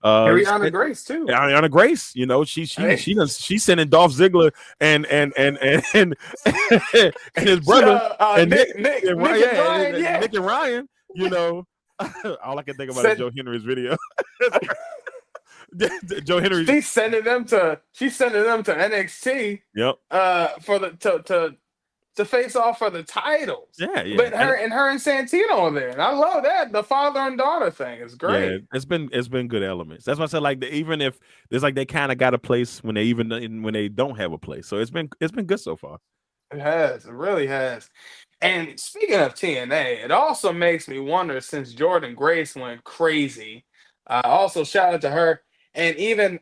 Ariana Grace too. Ariana Grace, she's sending Dolph Ziggler and his brother and Nick and Ryan, Nick and Ryan. All I can think about is Joe Henry's video. Joe Henry. She's sending them to NXT. Yep. For the to face off for the titles. Yeah. But her and Santino are there, and I love that. The father and daughter thing is great. Yeah, it's been good elements. That's why I said, like, even if there's like, they kind of got a place when they don't have a place. So it's been good so far. It has. It really has. And speaking of TNA, it also makes me wonder, since Jordan Grace went crazy. Also, shout out to her. And even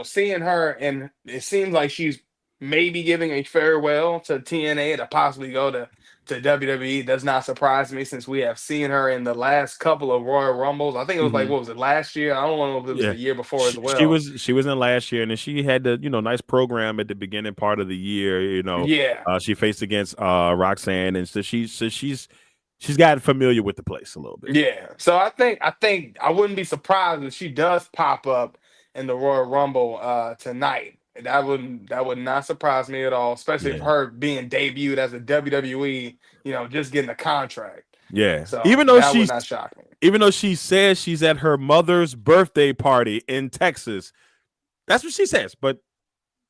seeing her, and it seems like she's maybe giving a farewell to TNA to possibly go to WWE. Does not surprise me, since we have seen her in the last couple of Royal Rumbles. I think it was like, what was it, last year? I don't know if it was the year before as well. She was in last year, and then she had the nice program at the beginning part of the year. She faced against Roxanne, and so she's gotten familiar with the place a little bit. Yeah. So I think I wouldn't be surprised if she does pop up in the Royal Rumble tonight. That would not surprise me at all, especially if her being debuted as a WWE, just getting a contract. Yeah. So even though that would not shock me. Even though she says she's at her mother's birthday party in Texas, that's what she says. But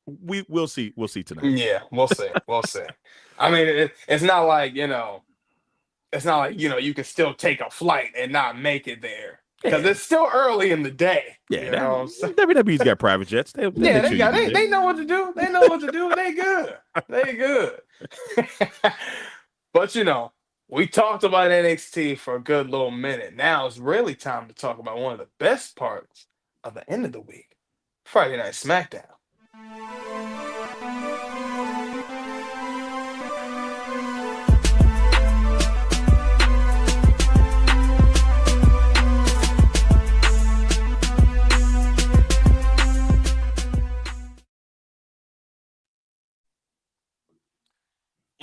we'll see. We'll see tonight. Yeah, we'll see. We'll see. I mean, it's not like it's not like you can still take a flight and not make it there. Because it's still early in the day. Yeah, WWE's got private jets. They know what to do. They know what to do. They good. They good. But we talked about NXT for a good little minute. Now it's really time to talk about one of the best parts of the end of the week, Friday Night SmackDown.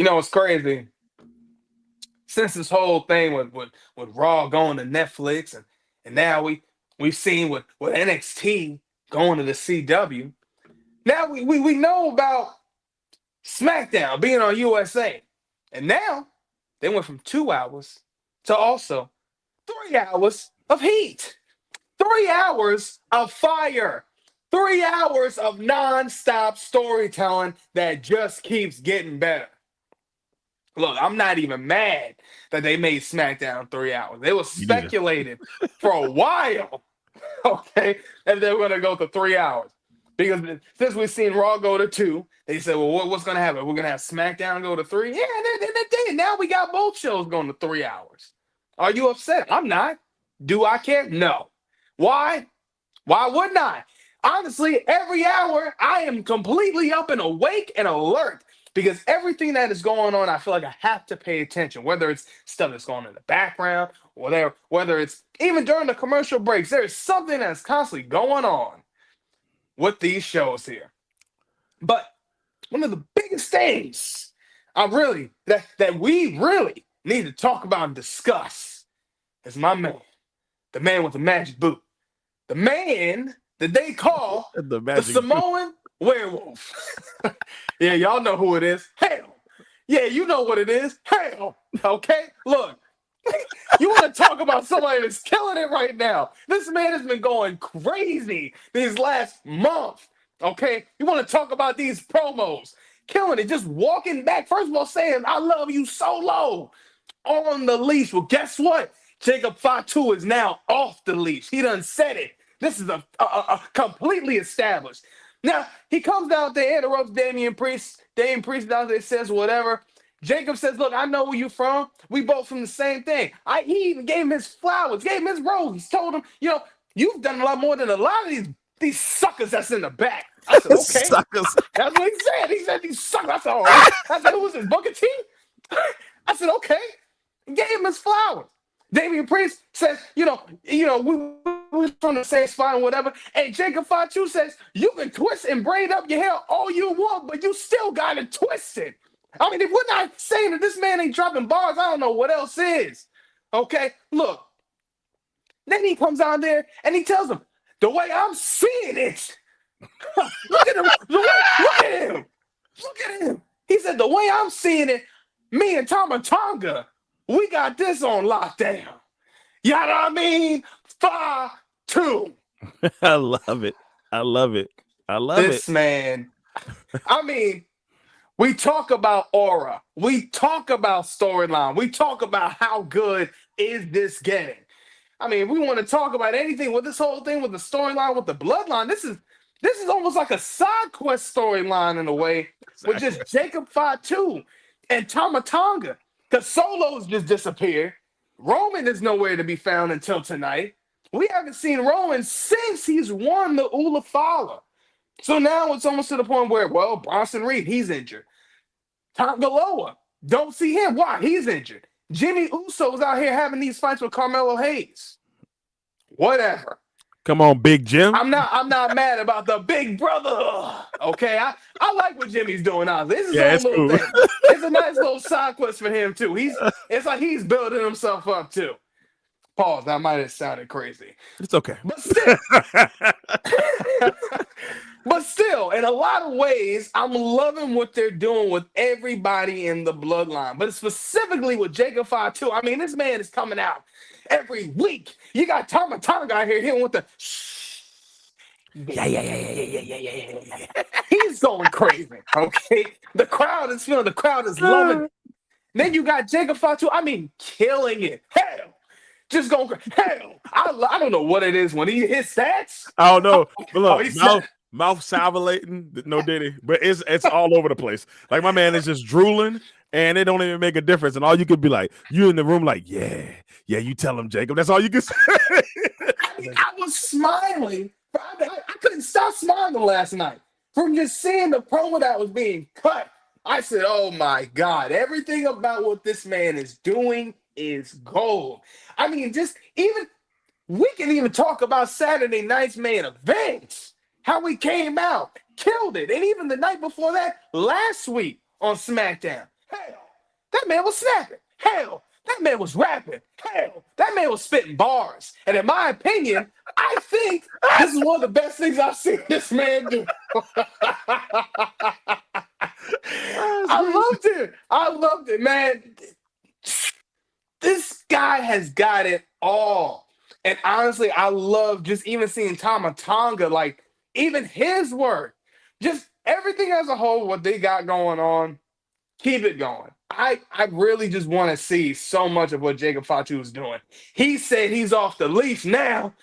It's crazy. Since this whole thing with Raw going to Netflix, and now we've seen with NXT going to the CW. Now we know about SmackDown being on USA. And now they went from 2 hours to also 3 hours of heat. 3 hours of fire. 3 hours of nonstop storytelling that just keeps getting better. Look, I'm not even mad that they made SmackDown 3 hours. It was speculated for a while, okay, if they were going to go to 3 hours. Because since we've seen Raw go to 2, they said, well, what's going to happen? We're going to have SmackDown go to 3? Yeah, they did. Now we got both shows going to 3 hours. Are you upset? I'm not. Do I care? No. Why? Why wouldn't I? Honestly, every hour, I am completely up and awake and alert. Because everything that is going on, I feel like I have to pay attention, whether it's stuff that's going on in the background, or whether it's even during the commercial breaks. There is something that's constantly going on with these shows here. But one of the biggest things that we really need to talk about and discuss is my man, the man with the magic boot, the man that they call the Samoan werewolf. Yeah, y'all know who it is. Hell. Yeah, you know what it is. Hell. Okay? Look. You want to talk about somebody that's killing it right now. This man has been going crazy these last month. Okay? You want to talk about these promos. Killing it. Just walking back. First of all, saying, I love you solo. On the leash. Well, guess what? Jacob Fatu is now off the leash. He done said it. This is a completely established. Now, he comes out there, interrupts Damian Priest. Damian Priest out there says whatever. Jacob says, look, I know where you're from. We both from the same thing. He even gave him his flowers, gave him his roses, told him, you've done a lot more than a lot of these suckers that's in the back. I said, okay. Suckers. That's what he said. He said these suckers. I said, all right. I said, who was this, Booker T? I said, okay. Gave him his flowers. Damian Priest says, we from the same spot and whatever. And Jacob Fatu says, you can twist and braid up your hair all you want, but you still got to twist it. I mean, if we're not saying that this man ain't dropping bars, I don't know what else is. Okay? Look. Then he comes out there and he tells them, the way I'm seeing it. Look at him. Look at him. Look at him. He said, the way I'm seeing it, me and Tama Tonga, we got this on lockdown. You know what I mean? 5-2. I love it. I love it. I love this it. Man. I mean, we talk about aura. We talk about storyline. We talk about how good is this getting. I mean, we want to talk about anything with this whole thing, with the storyline, with the bloodline. This is almost like a side quest storyline in a way, with just Jacob Fatu and Tama Tonga. Because Solo's just disappeared. Roman is nowhere to be found until tonight. We haven't seen Roman since he's won the Ula Fala. So now it's almost to the point where, well, Bronson Reed, he's injured. Tonga Loa, don't see him. Why? He's injured. Jimmy Uso's out here having these fights with Carmelo Hayes. Whatever. Come on, Big Jim. I'm not mad about the big brother. Okay, I like what Jimmy's doing now. This is it's little cool. thing. It's a nice little side quest for him too. It's like he's building himself up too. Pause. That might have sounded crazy. It's okay. But still, in a lot of ways, I'm loving what they're doing with everybody in the bloodline. But specifically with Jacob Fatu, I mean, this man is coming out every week. You got Tama Tonga out here hitting with the yeah. He's going crazy. Okay. The crowd is loving it. Then you got Jacob Fatu, I mean, killing it. Hell. Just going crazy. Hell. I don't know what it is when he hits stats. I don't know. But look, mouth salivating, no Diddy, but it's all over the place. Like my man is just drooling, and it don't even make a difference. And all you could be like, you in the room, like, yeah, you tell him, Jacob. That's all you can say. I was smiling. I couldn't stop smiling last night from just seeing the promo that was being cut. I said, oh my God, everything about what this man is doing is gold. I mean, we can even talk about Saturday night's main event. How we came out, killed it. And even the night before that, last week on SmackDown. Hell, that man was snapping. Hell, that man was rapping. Hell, that man was spitting bars. And in my opinion, I think this is one of the best things I've seen this man do. I loved it, man. This guy has got it all. And honestly, I love just even seeing Tama Tonga, like, even his work, just everything as a whole, what they got going on, keep it going. I really just want to see so much of what Jacob Fatu is doing. He said he's off the leash now.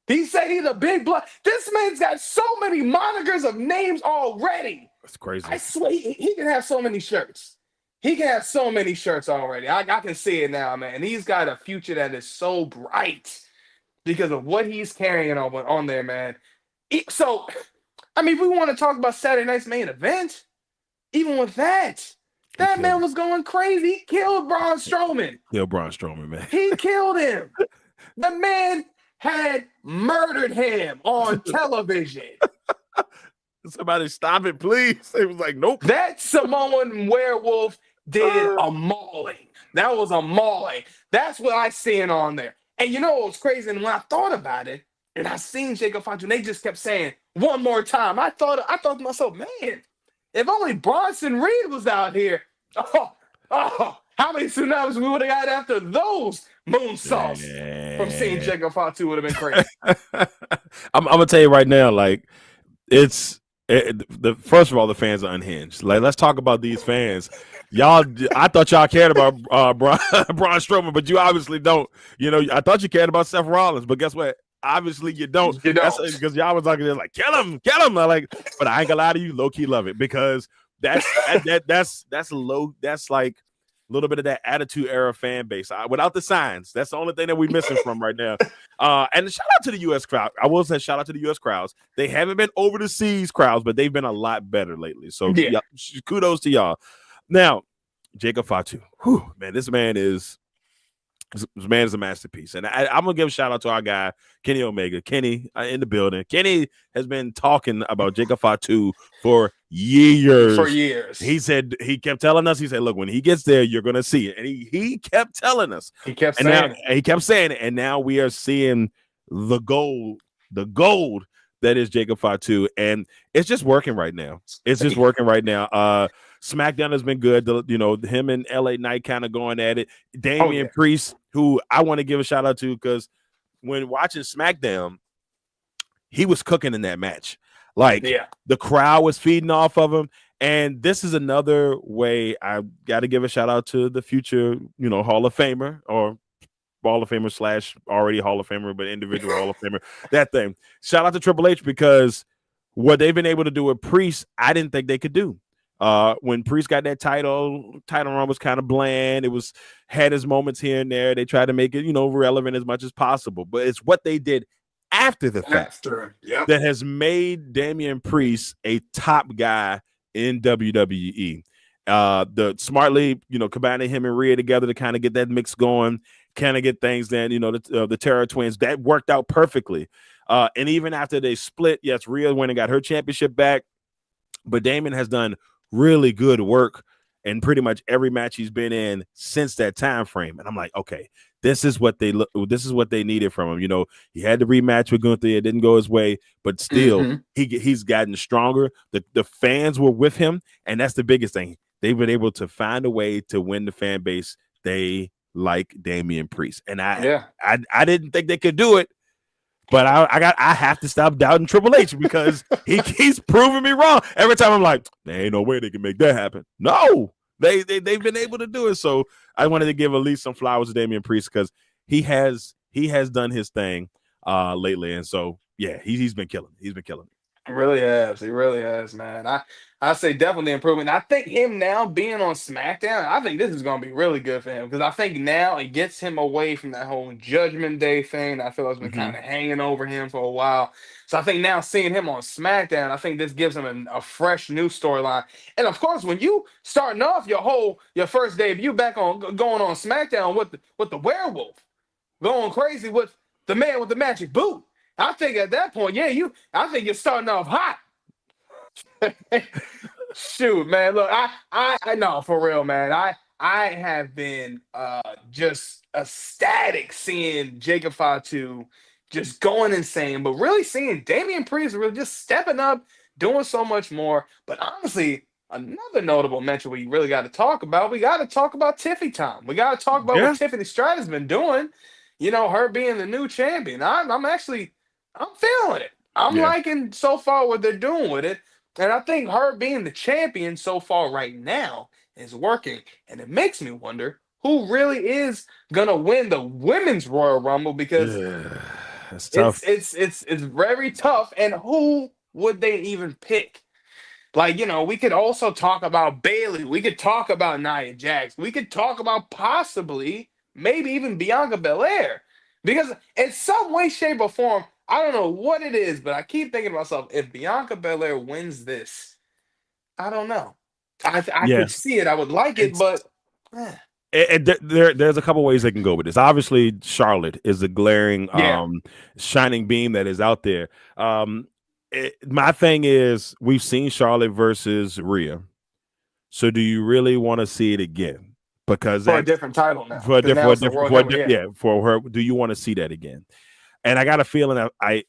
He said he's a big blood. This man's got so many monikers of names already. That's crazy. I swear he can have so many shirts. He can have so many shirts already. I can see it now, man. He's got a future that is so bright because of what he's carrying on there, man. So, I mean, we want to talk about Saturday night's main event. Even with that man was going crazy. He killed Braun Strowman. Man. He killed him. The man had murdered him on television. Somebody stop it, please. It was like, nope. That Samoan werewolf did a mauling. That was a mauling. That's what I seen on there. And you know what was crazy? And when I thought about it, and I seen Jacob Fatu, and they just kept saying, one more time. I thought to myself, man, if only Bronson Reed was out here, how many tsunamis we would have got after those moonsaults from seeing Jacob Fatu would have been crazy. I'm gonna tell you right now, like, first of all, the fans are unhinged. Like, let's talk about these fans. Y'all, I thought y'all cared about Braun Strowman, but you obviously don't. You know, I thought you cared about Seth Rollins, but guess what? Obviously, you don't. You That's don't. because y'all was talking like, kill him. I'm like, but I ain't gonna lie to you, low key love it because that's low. That's like a little bit of that attitude era fan base without the signs. That's the only thing that we're missing from right now. And shout out to the U.S. crowd. I will say shout out to the U.S. crowds. They haven't been over the seas crowds, but they've been a lot better lately. So yeah, kudos to y'all. Now, Jacob Fatu, man, this man is a masterpiece. And I'm going to give a shout out to our guy, Kenny Omega. Kenny in the building. Kenny has been talking about Jacob Fatu for years. He said, he kept telling us, he said, look, when he gets there, you're going to see it. And he kept telling us. He kept saying it. He kept saying it. And now we are seeing the gold that is Jacob Fatu. And it's just working right now. SmackDown has been good. Him and LA Knight kind of going at it. Damian Priest, who I want to give a shout out to because when watching SmackDown, he was cooking in that match. The crowd was feeding off of him. And this is another way I got to give a shout out to the future, Hall of Famer or Hall of Famer / already Hall of Famer, but individual Hall of Famer. That thing. Shout out to Triple H because what they've been able to do with Priest, I didn't think they could do. When Priest got that title run was kind of bland. It had his moments here and there. They tried to make it, relevant as much as possible. But it's what they did after the fact that has made Damian Priest a top guy in WWE. The smartly, combining him and Rhea together to kind of get that mix going, kind of get things then, the Terror Twins, that worked out perfectly. And even after they split, yes, Rhea went and got her championship back, but Damon has done really good work in pretty much every match he's been in since that time frame. And I'm like, okay, this is what they needed from him. He had the rematch with Gunther. It didn't go his way, but still he's gotten stronger. The fans were with him. And that's the biggest thing. They've been able to find a way to win the fan base. They like Damian Priest. And I didn't think they could do it. But I have to stop doubting Triple H because he keeps proving me wrong. Every time I'm like, there ain't no way they can make that happen. No, they've been able to do it. So I wanted to give at least some flowers to Damian Priest because he has done his thing lately. And so, yeah, he's been killing. He's been killing. He really has, man. I say definitely improvement. I think him now being on SmackDown, I think this is going to be really good for him because I think now it gets him away from that whole Judgment Day thing. I feel like it's been kind of hanging over him for a while. So I think now seeing him on SmackDown, I think this gives him a fresh new storyline. And of course, when you starting off your first debut back on going on SmackDown with the werewolf, going crazy with the man with the magic boot. I think at that point, I think you're starting off hot. Shoot, man. Look, I know for real, man. I have been just ecstatic seeing Jacob Fatu just going insane, but really seeing Damian Priest really just stepping up, doing so much more. But honestly, another notable mention we really got to talk about. We got to talk about Tiffy time. We got to talk about what Tiffany Stratton's been doing. Her being the new champion. I'm feeling it. I'm liking so far what they're doing with it. And I think her being the champion so far right now is working. And it makes me wonder who really is going to win the Women's Royal Rumble because it's tough. It's very tough. And who would they even pick? We could also talk about Bayley. We could talk about Nia Jax. We could talk about possibly, maybe even Bianca Belair. Because in some way, shape, or form, I don't know what it is, but I keep thinking to myself, if Bianca Belair wins this, I don't know. I could see it. I would like it, but there's a couple ways they can go with this. Obviously, Charlotte is a glaring, shining beam that is out there. My thing is, we've seen Charlotte versus Rhea. So do you really want to see it again? Because for a different title now. For her, do you want to see that again? And I got a feeling that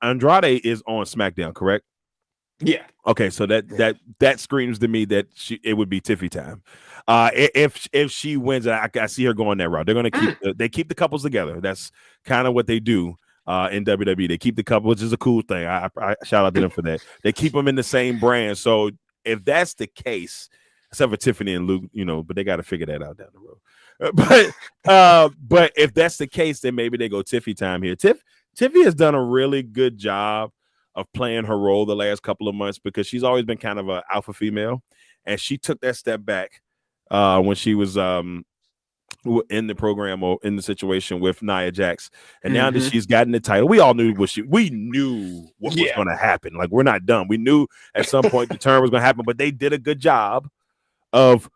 Andrade is on SmackDown, correct? Yeah. Okay, so that screams to me that it would be Tiffy time. If she wins, I see her going that route. They're going to keep the couples together. That's kind of what they do in WWE. They keep the couple, which is a cool thing. I shout out to them for that. They keep them in the same brand. So if that's the case, except for Tiffany and Luke, but they got to figure that out down the road. But if that's the case, then maybe they go Tiffy time here. Tiffy has done a really good job of playing her role the last couple of months because she's always been kind of an alpha female, and she took that step back when she was in the program or in the situation with Nia Jax. And now that she's gotten the title, we knew what was going to happen. Like, we're not dumb. We knew at some point the turn was going to happen, but they did a good job of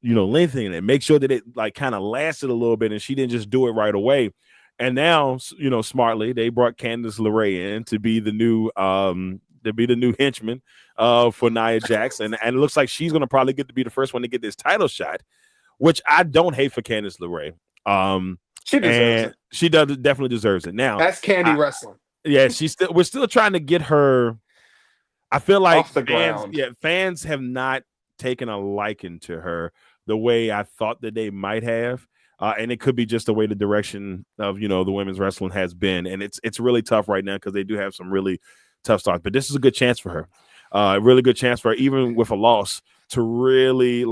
lengthening it, make sure that it like kind of lasted a little bit, and she didn't just do it right away. And now, smartly, they brought Candice LeRae in to be the new henchman for Nia Jax, and it looks like she's going to probably get to be the first one to get this title shot, which I don't hate for Candice LeRae. She deserves it. She definitely deserves it. Now that's Candy wrestling. Yeah, we're still trying to get her. I feel like off the ground. Fans have not taken a liking to her the way I thought that they might have. And it could be just the way the direction of, the women's wrestling has been. And it's really tough right now because they do have some really tough starts. But this is a good chance for her. A really good chance for her, even with a loss, to really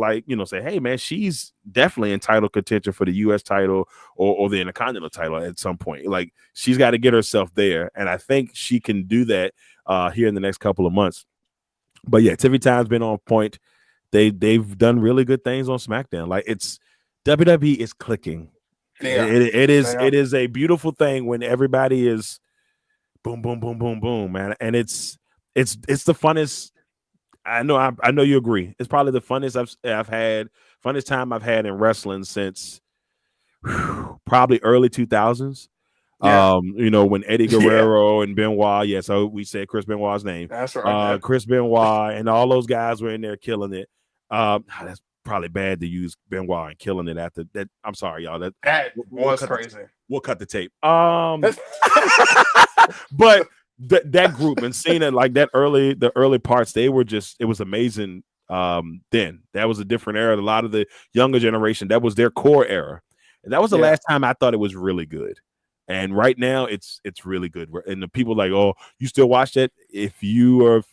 say, hey, man, she's definitely in title contention for the U.S. title or the Intercontinental title at some point. Like, she's got to get herself there. And I think she can do that here in the next couple of months. But yeah, Tiffy Time's been on point. They've done really good things on SmackDown. Like, it's WWE is clicking. Yeah. It is a beautiful thing when everybody is boom, boom, boom, boom, boom, man. And it's the funnest. I know you agree. It's probably the funnest funnest time I've had in wrestling since probably early 2000s. Yeah. When Eddie Guerrero and Benoit, so we said Chris Benoit's name. That's right. Chris Benoit and all those guys were in there killing it. That's probably bad to use Benoit and killing it after that. I'm sorry, y'all. That was crazy. We'll cut the tape. But that group and seeing it like that the early parts, it was amazing. Then that was a different era. A lot of the younger generation, that was their core era, and that was the last time I thought it was really good. And right now, it's really good. And the people like, oh, you still watch that? If you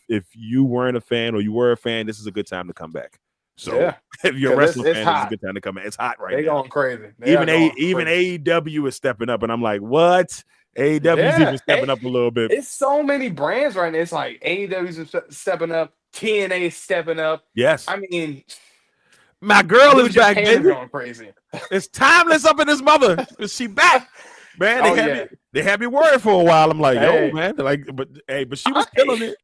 weren't a fan or you were a fan, this is a good time to come back. So if you're a wrestling fan, it's a good time to come back. It's hot right now. They're going crazy. Even AEW is stepping up, and I'm like, what? AEW is even stepping up a little bit. It's so many brands right now. It's like AEW is stepping up, TNA is stepping up. Yes, I mean, my girl is back, baby. Going crazy. It's Timeless up in his mother. Is she back? Man, they had me worried for a while. I'm like, yo, man, but she was killing it.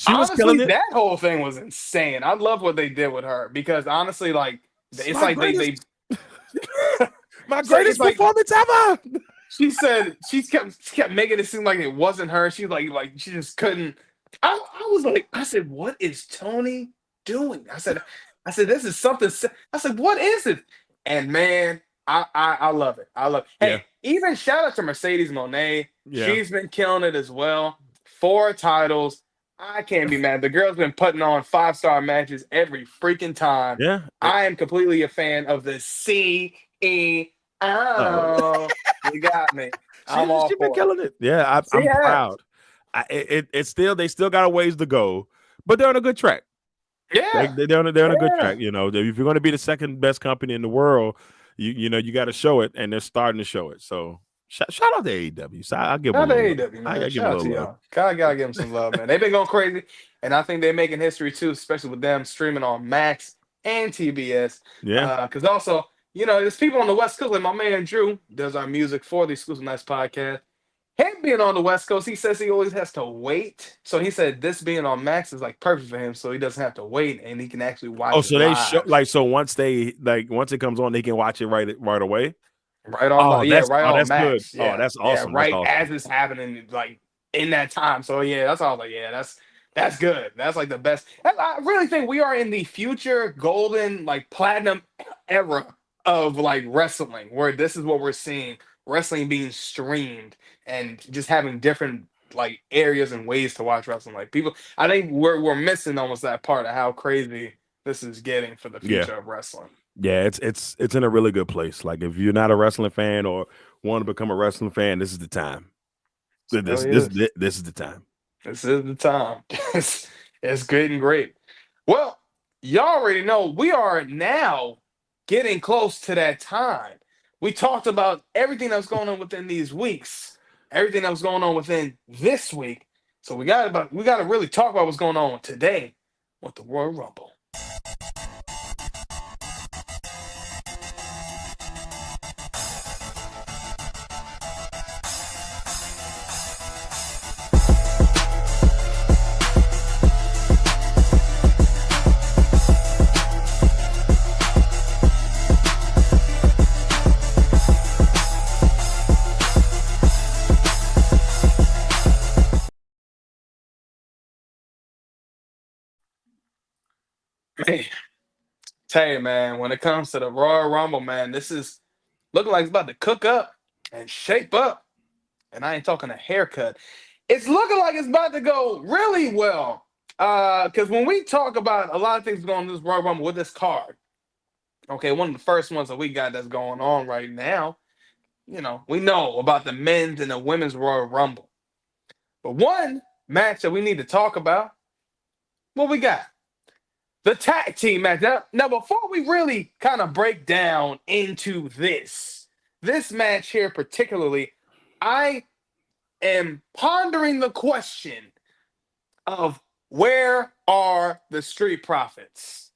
Honestly, killing it. That whole thing was insane. I love what they did with her because honestly, it's like they my greatest performance ever. She said she kept making it seem like it wasn't her. She like she just couldn't. I said, what is Tony doing? I said, this is something. I said, what is it? And man, I love it. I love it. Hey, even shout out to Mercedes Moné. Yeah. She's been killing it as well. 4 titles. I can't be mad. The girl's been putting on 5-star matches every freaking time. Yeah. I am completely a fan of the CEO. You got me. She's been killing it. Yeah, I'm proud. They still got a ways to go, but they're on a good track. Yeah, they're on a good track. If you're going to be the second best company in the world, you got to show it, and they're starting to show it. So shout out to AEW. So I'll give them AEW, man. I give them love. Gotta give them some love, man. They've been going crazy, and I think they're making history too, especially with them streaming on Max and TBS. Yeah, because also, there's people on the West Coast, like my man Drew does our music for the Xclusive Nights Podcast. Him being on the West Coast, he says he always has to wait. So he said this being on Max is like perfect for him, so he doesn't have to wait and he can actually watch. Oh, so they show so once it comes on, they can watch it right away. Right on, that's on good. Max. Yeah. Oh, that's awesome. Yeah, right awesome. as it's happening, like in that time. So that's all. Like, that's good. That's like the best. I really think we are in the future golden, like platinum era of like wrestling, where this is what we're seeing. Wrestling being streamed and just having different like areas and ways to watch wrestling. Like people, I think we're missing almost that part of how crazy this is getting for the future of wrestling. Yeah, it's in a really good place. Like if you're not a wrestling fan or want to become a wrestling fan, this is the time. This is the time. This is the time. It's good and great. Well, y'all already know we are now getting close to that time. We talked about everything that's going on within these weeks. everything that was going on within this week. So we got to really talk about what's going on today with the Royal Rumble. Man, tell you, man, when it comes to the Royal Rumble, man, this is looking like it's about to cook up and shape up. And I ain't talking a haircut. It's looking like it's about to go really well. Because when we talk about a lot of things going on in this Royal Rumble with this card, okay, one of the first ones that we got that's going on right now, we know about the men's and the women's Royal Rumble. But one match that we need to talk about, what we got? The tag team match. Now, before we really kind of break down into this match here particularly, I am pondering the question of where are the Street Profits?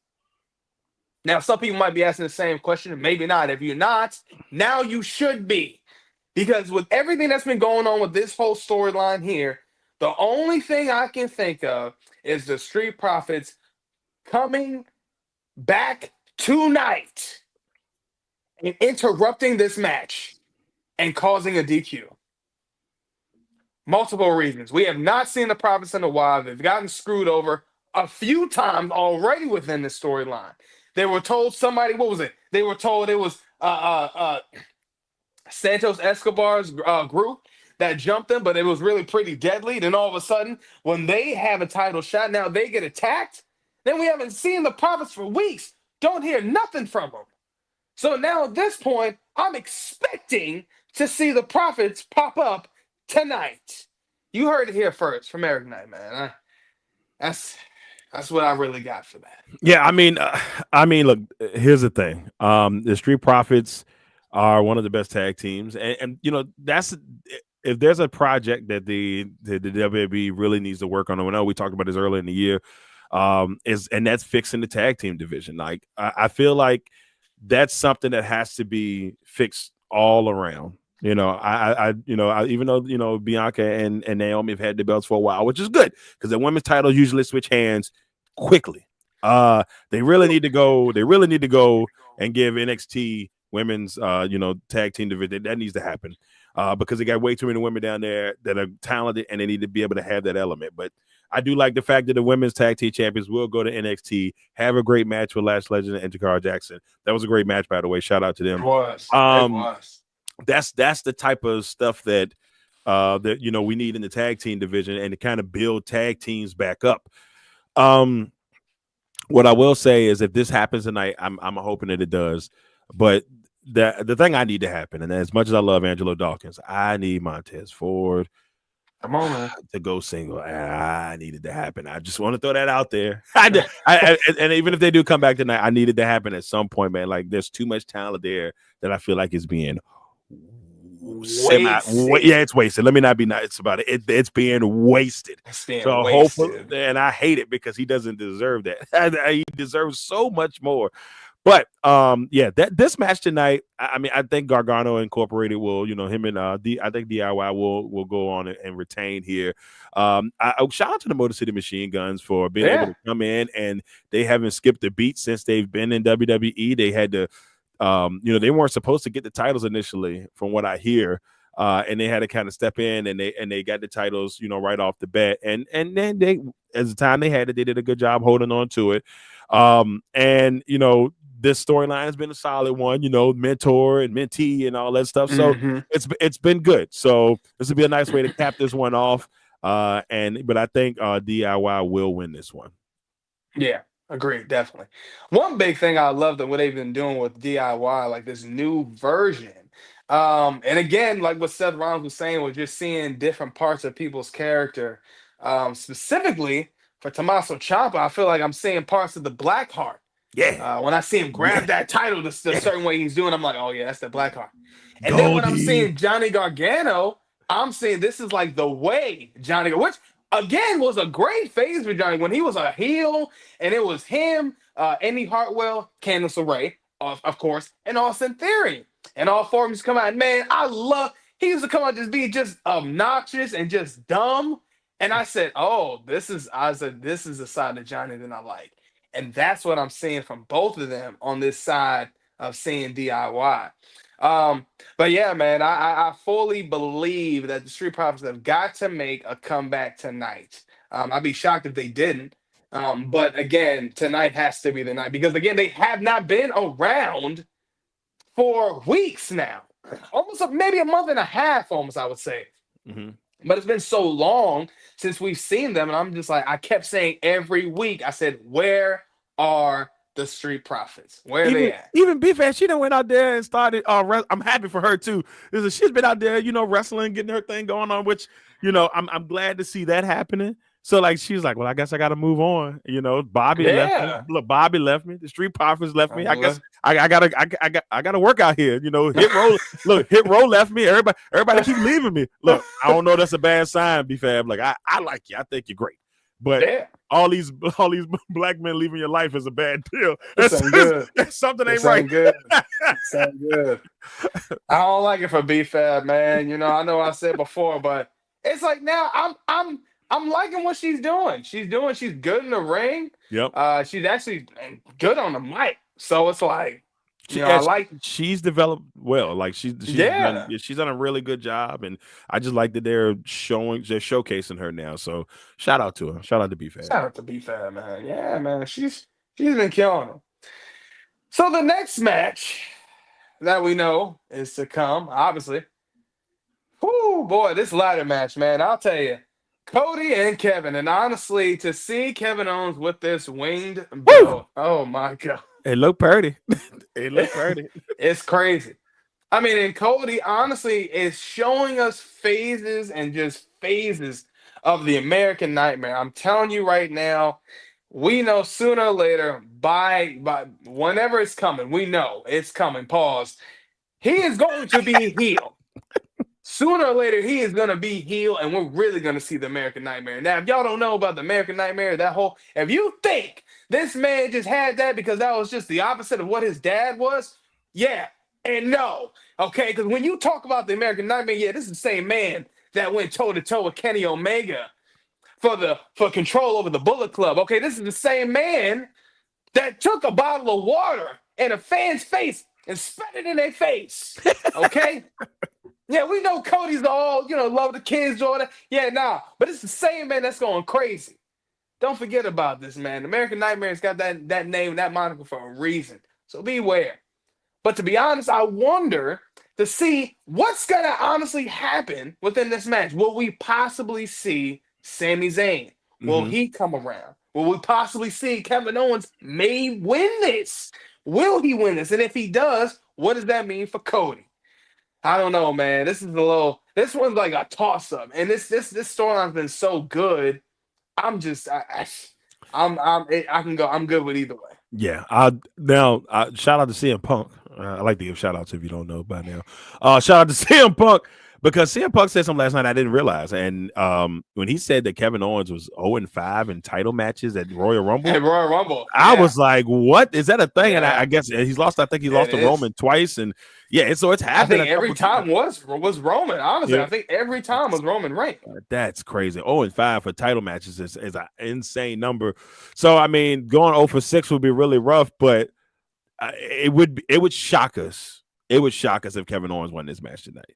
Now, some people might be asking the same question, and maybe not. If you're not, now you should be. Because with everything that's been going on with this whole storyline here, the only thing I can think of is the Street Profits coming back tonight and interrupting this match and causing a DQ. Multiple reasons. We have not seen the Profits in a while. They've gotten screwed over a few times already within this storyline. They were told somebody, what was it? They were told it was Santos Escobar's group that jumped them, but it was really pretty deadly. Then all of a sudden, when they have a title shot, now they get attacked. Then we haven't seen the Profits for weeks. Don't hear nothing from them. So now at this point, I'm expecting to see the Profits pop up tonight. You heard it here first from Eric Knight, man. That's what I really got for that. Yeah, I mean, look. Here's the thing. The Street Profits are one of the best tag teams, and that's if there's a project that the WWE really needs to work on. I know we talked about this earlier in the year. And that's fixing the tag team division. Like I feel like that's something that has to be fixed all around. Even though Bianca and Naomi have had the belts for a while, which is good because the women's titles usually switch hands quickly. They really need to go. They really need to go and give NXT women's tag team division. That needs to happen because they got way too many women down there that are talented and they need to be able to have that element. But I do like the fact that the women's tag team champions will go to NXT, have a great match with Lash Legend and Jakara Jackson. That was a great match, by the way. Shout out to them. It was. It was. That's the type of stuff that we need in the tag team division and to kind of build tag teams back up. What I will say is if this happens tonight, I'm hoping that it does. But the thing I need to happen, and as much as I love Angelo Dawkins, I need Montez Ford. Come on, man. To go single. I needed to happen. I just want to throw that out there. And even if they do come back tonight, I needed to happen at some point, man. Like there's too much talent there that I feel like is being it's wasted. Let me not be nice about it. It's being wasted. Hopefully, and I hate it because he doesn't deserve that. He deserves so much more. But this match tonight, I think Gargano Incorporated will, him and I think DIY will go on and retain here. Shout out to the Motor City Machine Guns for being able to come in, and they haven't skipped a beat since they've been in WWE. They had to, they weren't supposed to get the titles initially, from what I hear. And they had to kind of step in and they got the titles, right off the bat. And then they, as the time they had it, they did a good job holding on to it. This storyline has been a solid one, mentor and mentee and all that stuff. So it's been good. So this would be a nice way to cap this one off. But I think DIY will win this one. Yeah, agreed, definitely. One big thing I love that what they've been doing with DIY, like this new version. And again, like what Seth Rollins was saying, we're just seeing different parts of people's character. Specifically for Tommaso Ciampa, I feel like I'm seeing parts of the Blackheart. Yeah. When I see him grab that title the certain way he's doing, I'm like, oh yeah, that's the Blackheart. And then when I'm seeing Johnny Gargano, I'm saying this is like the way Johnny, which again was a great phase for Johnny when he was a heel, and it was him, Andy Hartwell, Candice LeRae, of course, and Austin Theory, and all four of them come out. Man, he used to come out just be just obnoxious and just dumb. And I said, this is a side of Johnny that I like. And that's what I'm seeing from both of them on this side of seeing DIY. But yeah, man, I fully believe that the Street Profits have got to make a comeback tonight. I'd be shocked if they didn't. But again, tonight has to be the night because again, they have not been around for weeks now, almost maybe a month and a half, almost I would say. Mm-hmm. But it's been so long since we've seen them, and I'm just like, I kept saying every week, I said, where are the Street Profits? Where are they at? Even B-Fan, she done went out there and started. I'm happy for her too. She's been out there, wrestling, getting her thing going on. Which, I'm glad to see that happening. So like, she's like, well, I guess I got to move on. Bobby left me. Look, Bobby left me. The Street Profits left me. I guess I gotta work out here. Hit Roll. Look, Hit Roll left me. Everybody keep leaving me. Look, I don't know. That's a bad sign, B-Fab. Like I like you. I think you're great. But all these black men leaving your life is a bad deal. That's something ain't right. Good. It's ain't good. I don't like it for B-Fab, man. I know I said before, but it's like now I'm liking what she's doing. She's good in the ring. Yep. She's actually good on the mic. So it's like, she's developed well. Like she's done a really good job, and I just like that they're showcasing her now. So shout out to her. Shout out to B-Fab. Shout out to B-Fab, man. Yeah, man. She's been killing them. So the next match that we know is to come, obviously. Oh boy, this ladder match, man. I'll tell you. Cody and Kevin, and honestly, to see Kevin Owens with this winged belt, oh my God. It looked pretty. It's crazy. I mean, and Cody, honestly, is showing us phases and just phases of the American Nightmare. I'm telling you right now, we know sooner or later, by whenever it's coming, we know it's coming, pause. He is going to be heel. Sooner or later, he is going to be heel, and we're really going to see the American Nightmare. Now, if y'all don't know about the American Nightmare, if you think this man just had that because that was just the opposite of what his dad was, yeah, and no, okay? Because when you talk about the American Nightmare, yeah, this is the same man that went toe-to-toe with Kenny Omega for control over the Bullet Club, okay? This is the same man that took a bottle of water in a fan's face and spat it in their face, okay? Yeah, we know Cody's all, love the kids, all that. Yeah, but it's the same man that's going crazy. Don't forget about this, man. American Nightmare's got that name, that moniker for a reason. So beware. But to be honest, I wonder to see what's going to honestly happen within this match. Will we possibly see Sami Zayn? Will he come around? Will we possibly see Kevin Owens may win this? Will he win this? And if he does, what does that mean for Cody? I don't know, man. This one's like a toss-up. And this storyline's been so good. I'm good with either way. Yeah. Shout out to CM Punk. I like to give shout outs if you don't know by now. Shout out to CM Punk because CM Punk said something last night I didn't realize. And when he said that Kevin Owens was 0-5 in title matches at Royal Rumble, I was like, what? Is that a thing? Yeah. And I guess he's lost. I think he lost to Roman twice. And so it's happened. I think every time was Roman. Honestly, I think every time was Roman Reigns. That's crazy. 0-5 for title matches is an insane number. So, I mean, going 0-6 would be really rough, but it would shock us. It would shock us if Kevin Owens won this match tonight.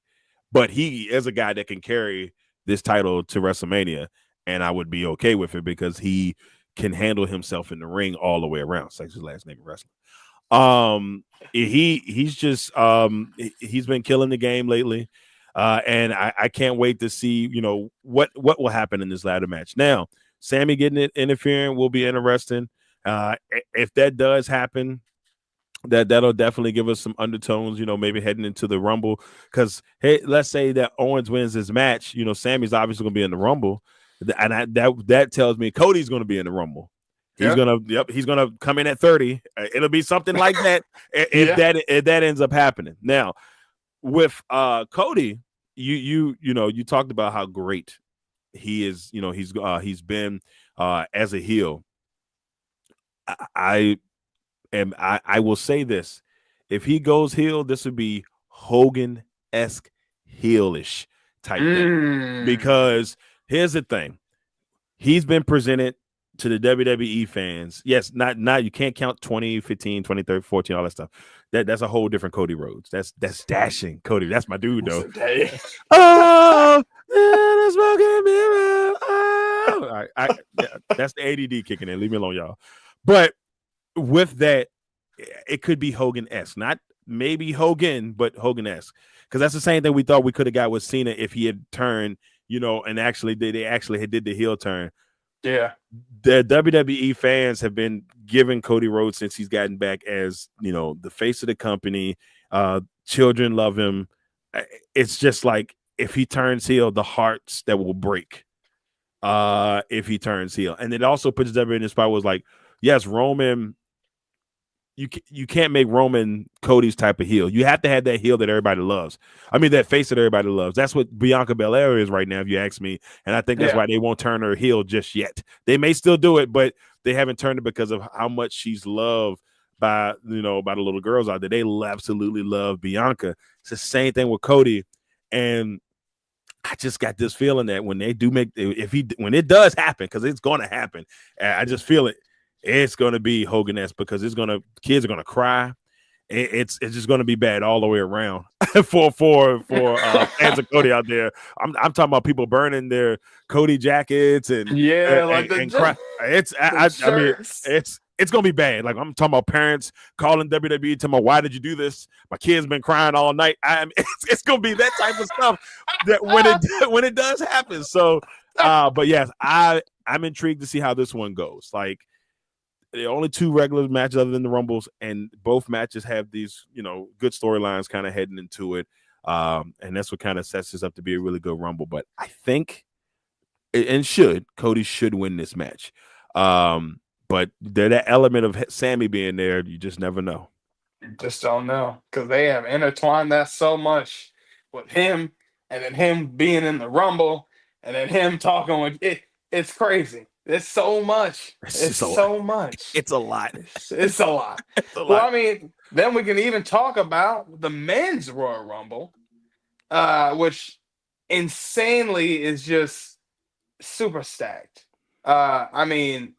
But he is a guy that can carry this title to WrestleMania, and I would be okay with it because he can handle himself in the ring all the way around. It's like his last name in wrestling. He's just he's been killing the game lately, and I can't wait to see what will happen in this ladder match. Now, Sammy getting it interfering will be interesting. If that does happen, that'll definitely give us some undertones, maybe heading into the Rumble. Because hey, let's say that Owens wins this match, Sammy's obviously going to be in the Rumble, and that tells me Cody's going to be in the Rumble. He's gonna come in at 30. It'll be something like that if that ends up happening. Now, with Cody, you talked about how great he is. He's been as a heel. I will say this: if he goes heel, this would be Hogan-esque heelish type thing. Because here's the thing: he's been presented to the WWE fans. Yes, not you can't count 2015, 2013, 14, all that stuff. That's a whole different Cody Rhodes. That's dashing Cody. That's my dude though. Oh, the smoking mirror. Oh. All right, that's the ADD kicking in. Leave me alone, y'all. But with that, it could be Hogan-esque, not maybe Hogan, but Hogan-esque, because that's the same thing we thought we could have got with Cena if he had turned, and they actually did the heel turn. Yeah, the WWE fans have been giving Cody Rhodes since he's gotten back as the face of the company. Children love him. It's just like if he turns heel, the hearts that will break. If he turns heel, and it also puts WWE in the spot where it's like, yes, Roman. You can't make Roman Cody's type of heel. You have to have that heel that everybody loves. I mean, that face that everybody loves. That's what Bianca Belair is right now, if you ask me. And I think that's why they won't turn her heel just yet. They may still do it, but they haven't turned it because of how much she's loved by the little girls out there. They absolutely love Bianca. It's the same thing with Cody. And I just got this feeling that when they do when it does happen, because it's going to happen, I just feel it. It's going to be Hogan-esque because kids are going to cry. It's just going to be bad all the way around for fans of Cody out there. I'm talking about people burning their Cody jackets and cry. I mean, it's going to be bad. Like, I'm talking about parents calling WWE, telling me, why did you do this? My kid's been crying all night. It's going to be that type of stuff that when it does happen. So, but yes, I'm intrigued to see how this one goes. Like, the only two regular matches other than the Rumbles, and both matches have these, good storylines kind of heading into it. And that's what kind of sets this up to be a really good Rumble. But I think, Cody should win this match. But that element of Sammy being there, you just never know. You just don't know, because they have intertwined that so much with him, and then him being in the Rumble, and then him talking with it. It's crazy. It's so much. It's so much. It's a lot. It's a lot. Well, I mean, then we can even talk about the men's Royal Rumble, which insanely is just super stacked. I mean,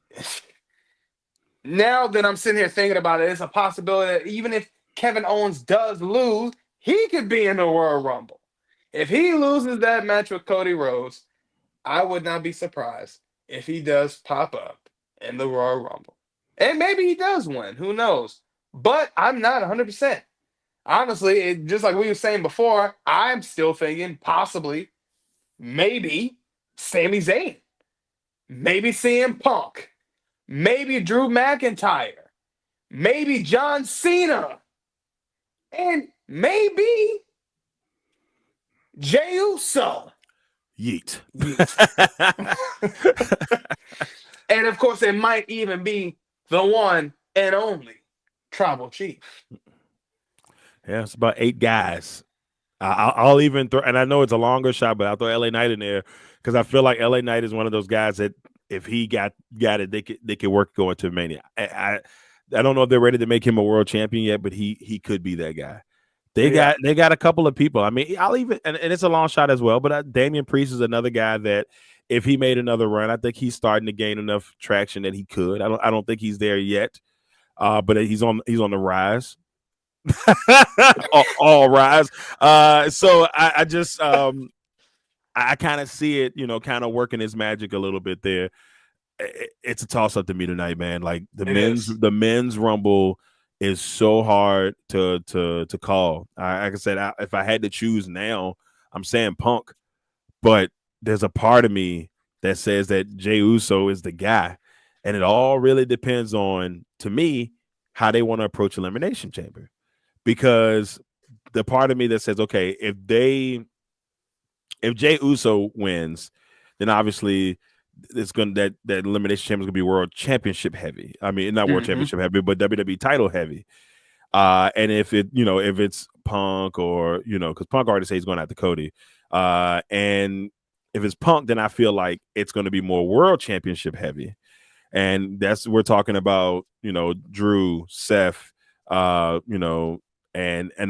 now that I'm sitting here thinking about it, it's a possibility that even if Kevin Owens does lose, he could be in the Royal Rumble. If he loses that match with Cody Rhodes, I would not be surprised if he does pop up in the Royal Rumble. And maybe he does win. Who knows? But I'm not 100%. Honestly, just like we were saying before, I'm still thinking possibly, maybe Sami Zayn. Maybe CM Punk. Maybe Drew McIntyre. Maybe John Cena. And maybe Jey Uso. Yeet. And of course, it might even be the one and only Tribal Chief. Yeah, it's about 8 guys. I'll even throw, and I know it's a longer shot, but I'll throw LA Knight in there because I feel like LA Knight is one of those guys that if he got it, they could work going to Mania. I don't know if they're ready to make him a world champion yet, but he could be that guy. They got a couple of people. I mean, I'll even and it's a long shot as well. But Damian Priest is another guy that if he made another run, I think he's starting to gain enough traction that he could. I don't think he's there yet, but he's on the rise. all rise. So I just I kind of see it, kind of working his magic a little bit there. It's a toss up to me tonight, man. Like the men's Rumble is so hard to call. Like I said, if I had to choose now, I'm saying Punk, but there's a part of me that says that Jey Uso is the guy, and it all really depends on, to me, how they want to approach Elimination Chamber. Because the part of me that says, okay, if Jey Uso wins, then obviously it's going that Elimination Chamber is going to be World Championship heavy. I mean, not World Championship heavy, but WWE title heavy. And if it's Punk or, because Punk already said he's going after Cody. And if it's Punk, then I feel like it's going to be more world championship heavy. And we're talking about, Drew, Seth, and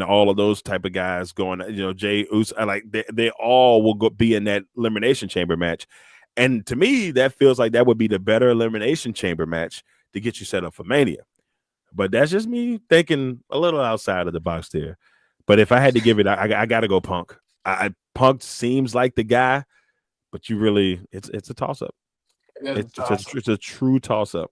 all of those type of guys going, Jay Uso, like they all will be in that elimination chamber match. And to me, that feels like that would be the better elimination chamber match to get you set up for Mania. But that's just me thinking a little outside of the box there. But if I had to give it, I got to go Punk. Punk seems like the guy, but it's a toss-up. It's a true toss-up.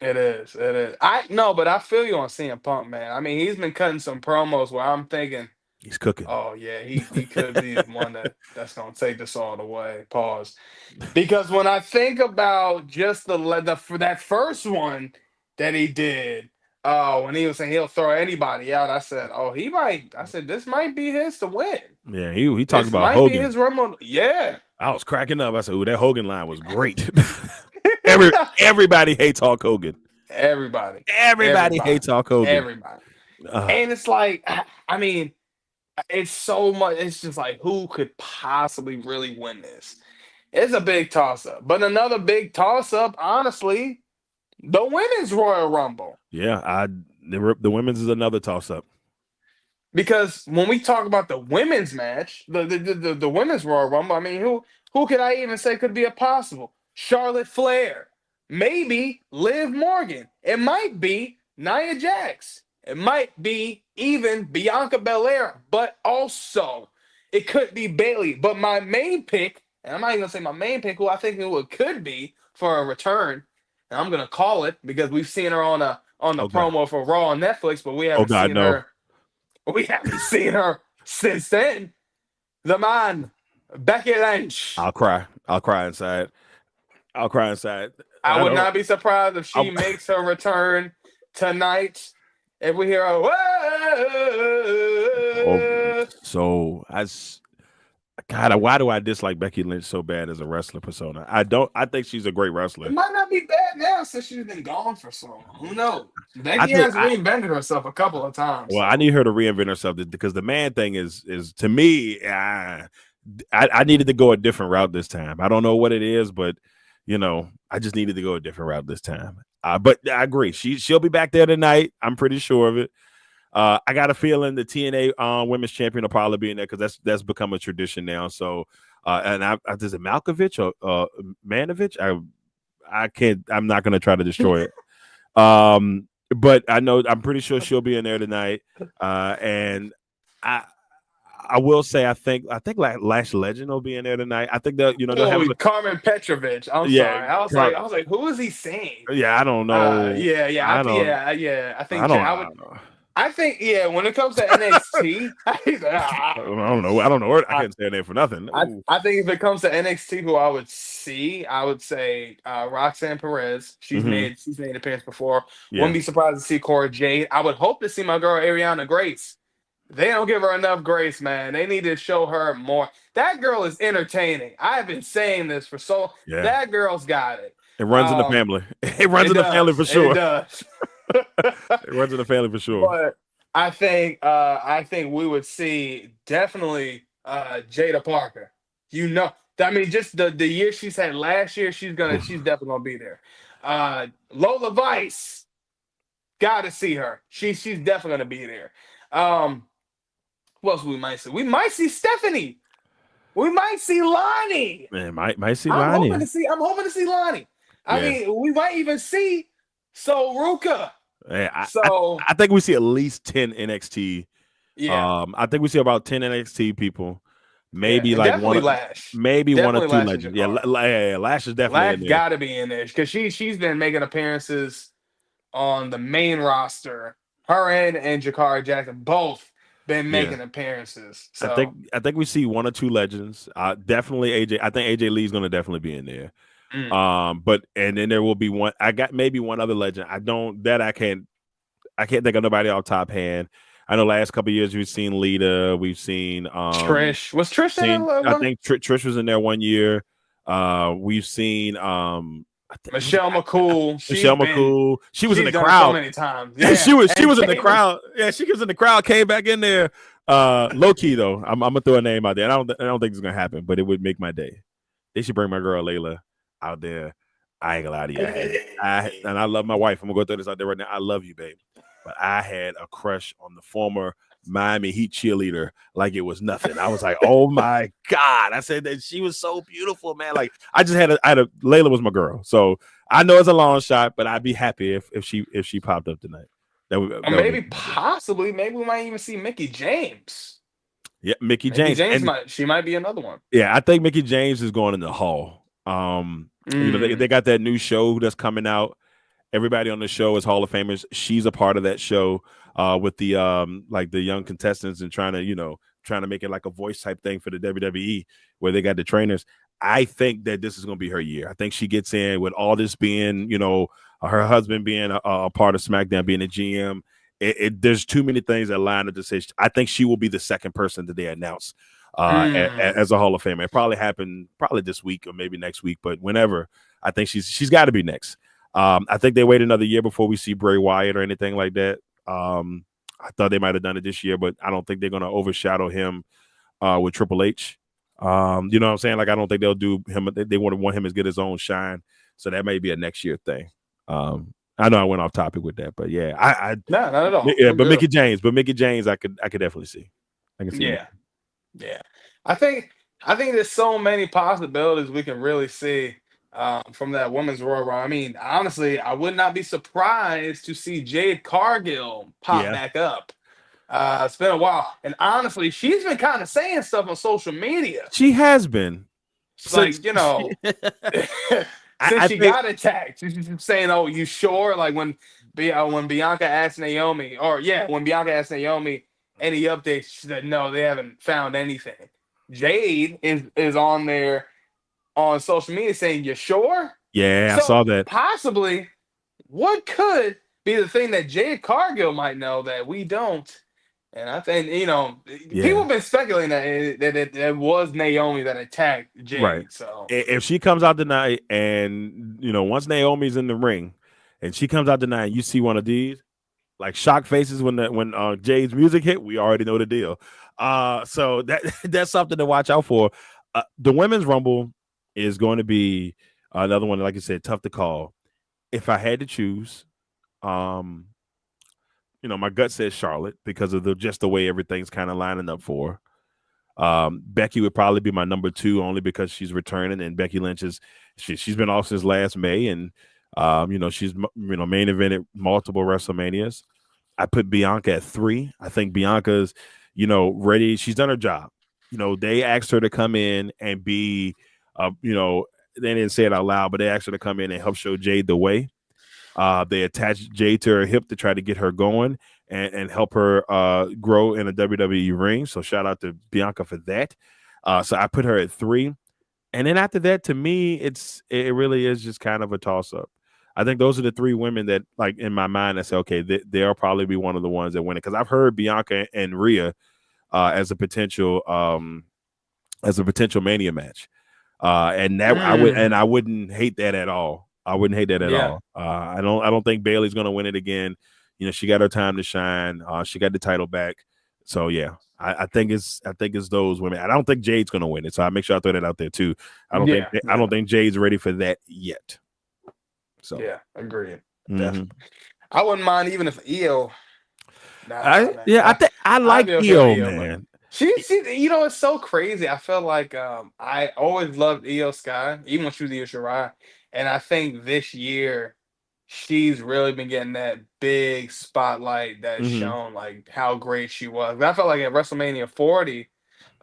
It is. But I feel you on CM Punk, man. I mean, he's been cutting some promos where I'm thinking he's cooking. Oh yeah, he could be the one that's gonna take this all the way. Pause. Because when I think about just for that first one that he did, when he was saying he'll throw anybody out, I said, he might. I said this might be his to win. Yeah, he talked about might Hogan. Be his Rumble. Yeah, I was cracking up. I said, "Ooh, that Hogan line was great." Everybody hates Hulk Hogan. Everybody hates Hulk Hogan. Everybody. And it's like, I mean, it's so much. It's just like, who could possibly really win this? It's a big toss-up. But another big toss-up, honestly, the Women's Royal Rumble. Yeah, the Women's is another toss-up. Because when we talk about the women's match, the Women's Royal Rumble, I mean, who could I even say could be a possible? Charlotte Flair. Maybe Liv Morgan. It might be Nia Jax. It might be even Bianca Belair. But also, it could be Bayley. But my main pick, and I'm not even going to say my main pick, who I think it could be for a return, and I'm going to call it because we've seen her on the promo for Raw on Netflix, but we haven't seen her. We haven't seen her since then. The man, Becky Lynch. I'll cry inside. I would not be surprised if she makes her return tonight. If we hear a whoa. God, why do I dislike Becky Lynch so bad as a wrestler persona? I think she's a great wrestler. It might not be bad now since she's been gone for so long. Who knows? Becky has reinvented herself a couple of times. Well, I need her to reinvent herself because the man thing is to me, I needed to go a different route this time. I don't know what it is, but I just needed to go a different route this time. But I agree. She'll be back there tonight. I'm pretty sure of it. I got a feeling the TNA Women's Champion will probably be in there because that's become a tradition now. So, and is it Malkovich or Manovich? I'm not going to try to destroy it. But I'm pretty sure she'll be in there tonight. And I will say, I think like Lash Legend will be in there tonight. I think that they'll have Carmen Petrovich. I'm sorry. I was like, who is he saying? Yeah, I don't know. I think when it comes to NXT, I don't know. I can't say her name for nothing. I think if it comes to NXT, who I would say Roxanne Perez. She's made an appearance before. Yeah. Wouldn't be surprised to see Cora Jade. I would hope to see my girl Ariana Grace. They don't give her enough grace, man. They need to show her more. That girl is entertaining. I've been saying this for so long. Yeah. That girl's got it. It runs in the family. It runs in the family for sure. It does. It runs in the family for sure. But I think we would see definitely Jada Parker. I mean, just the year she's had last year, she's definitely gonna be there. Lola Vice, gotta see her. She's definitely gonna be there. Who else we might see? We might see Stephanie. We might see Lonnie. Man, might see Lonnie. I'm hoping to see Lonnie. I mean, we might even see Ruka. Yeah, I think we see at least 10 NXT. Yeah. I think we see about 10 NXT people. Maybe like one, Lash. Maybe definitely one or two legends. Yeah, Lash is definitely. Lash got to be in there because she's been making appearances on the main roster. Her and Jakara Jackson both been making appearanses. So I think we see one or two legends. Definitely AJ. I think AJ Lee's going to definitely be in there. But then there will be one. I got maybe one other legend. I can't think of nobody off top hand. I know last couple of years we've seen Lita, we've seen Trish. Was Trish in there? I think Trish was in there one year. We've seen Michelle McCool. Michelle McCool. She was in She's the done it so crowd. many times. Yeah, she was and in the crowd. Yeah, she was in the crowd. Came back in there. Low key though, I'm gonna throw a name out there. I don't think it's gonna happen, but it would make my day. They should bring my girl Layla out there. I ain't gonna lie to you. And I love my wife. I'm gonna go through this out there right now. I love you, babe. But I had a crush on the former Miami Heat cheerleader like it was nothing. I was like, oh my God. I said that she was so beautiful, man. Like I had a Layla was my girl. So I know it's a long shot, but I'd be happy if she popped up tonight. maybe possibly, maybe we might even see Mickey James. Yeah, Mickey Mickey James. James might be another one. Yeah, I think Mickey James is going in the Hall. You know, they got that new show that's coming out. Everybody on the show is Hall of Famers. She's a part of that show with the like the young contestants and trying to make it like a voice type thing for the WWE where they got the trainers. I think that this is going to be her year. I think she gets in with all this being, her husband being a part of SmackDown, being a GM. There's too many things that line up to say. I think she will be the second person that they announce as a Hall of Famer. It probably happened this week or maybe next week, but whenever, I think she's got to be next. I think they wait another year before we see Bray Wyatt or anything like that. I thought they might have done it this year, but I don't think they're going to overshadow him with Triple H. You know what I'm saying? Like, I don't think they'll do him. They want him to get his own shine. So that may be a next year thing. I know I went off topic with that, but yeah, no, not at all. Yeah, but Mickey James, I could definitely see. I can see. Yeah. I think there's so many possibilities we can really see from that women's Royal Rumble. I mean, honestly, I would not be surprised to see Jade Cargill pop back up. It's been a while, and honestly, she's been kind of saying stuff on social media. She has been, like since she got attacked. She's saying, "Oh, you sure?" Like when Bianca asked Naomi, when Bianca asked Naomi any updates, she said, "No, they haven't found anything." Jade is on there on social media saying, "You sure?" Yeah, so I saw that. Possibly, what could be the thing that Jade Cargill might know that we don't? And I think people have been speculating that it was Naomi that attacked Jade. Right. So if she comes out tonight, and once Naomi's in the ring, and she comes out tonight, and you see one of these like shock faces when Jade's music hit, we already know the deal. So that's something to watch out for. The women's Rumble is going to be another one, like I said, tough to call. If I had to choose, my gut says Charlotte because of just the way everything's kind of lining up for her. Becky would probably be my number 2 only because she's returning, and Becky Lynch she's been off since last May, and she's main evented multiple WrestleManias. I put Bianca at 3. I think Bianca's ready. She's done her job. They asked her to come in and be they didn't say it out loud, but they asked her to come in and help show Jade the way. They attached Jade to her hip to try to get her going and help her grow in a WWE ring. So shout out to Bianca for that. So I put her at 3. And then after that, to me, it really is just kind of a toss-up. I think those are the 3 women that, like, in my mind, I say, okay, they'll probably be one of the ones that win it. Because I've heard Bianca and Rhea as a potential Mania match. I wouldn't hate that at all. I wouldn't hate that at all. I don't think Bayley's going to win it again. She got her time to shine. She got the title back. So yeah, I think it's those women. I don't think Jade's going to win it. So I make sure I throw that out there too. I don't think Jade's ready for that yet. So yeah, agreed. Mm-hmm. I wouldn't mind even if Io. I like Io, man. She, it's so crazy. I feel like I always loved Io Sky, even when she was Io Shirai. And I think this year she's really been getting that big spotlight that's shown like how great she was. I felt like at WrestleMania 40,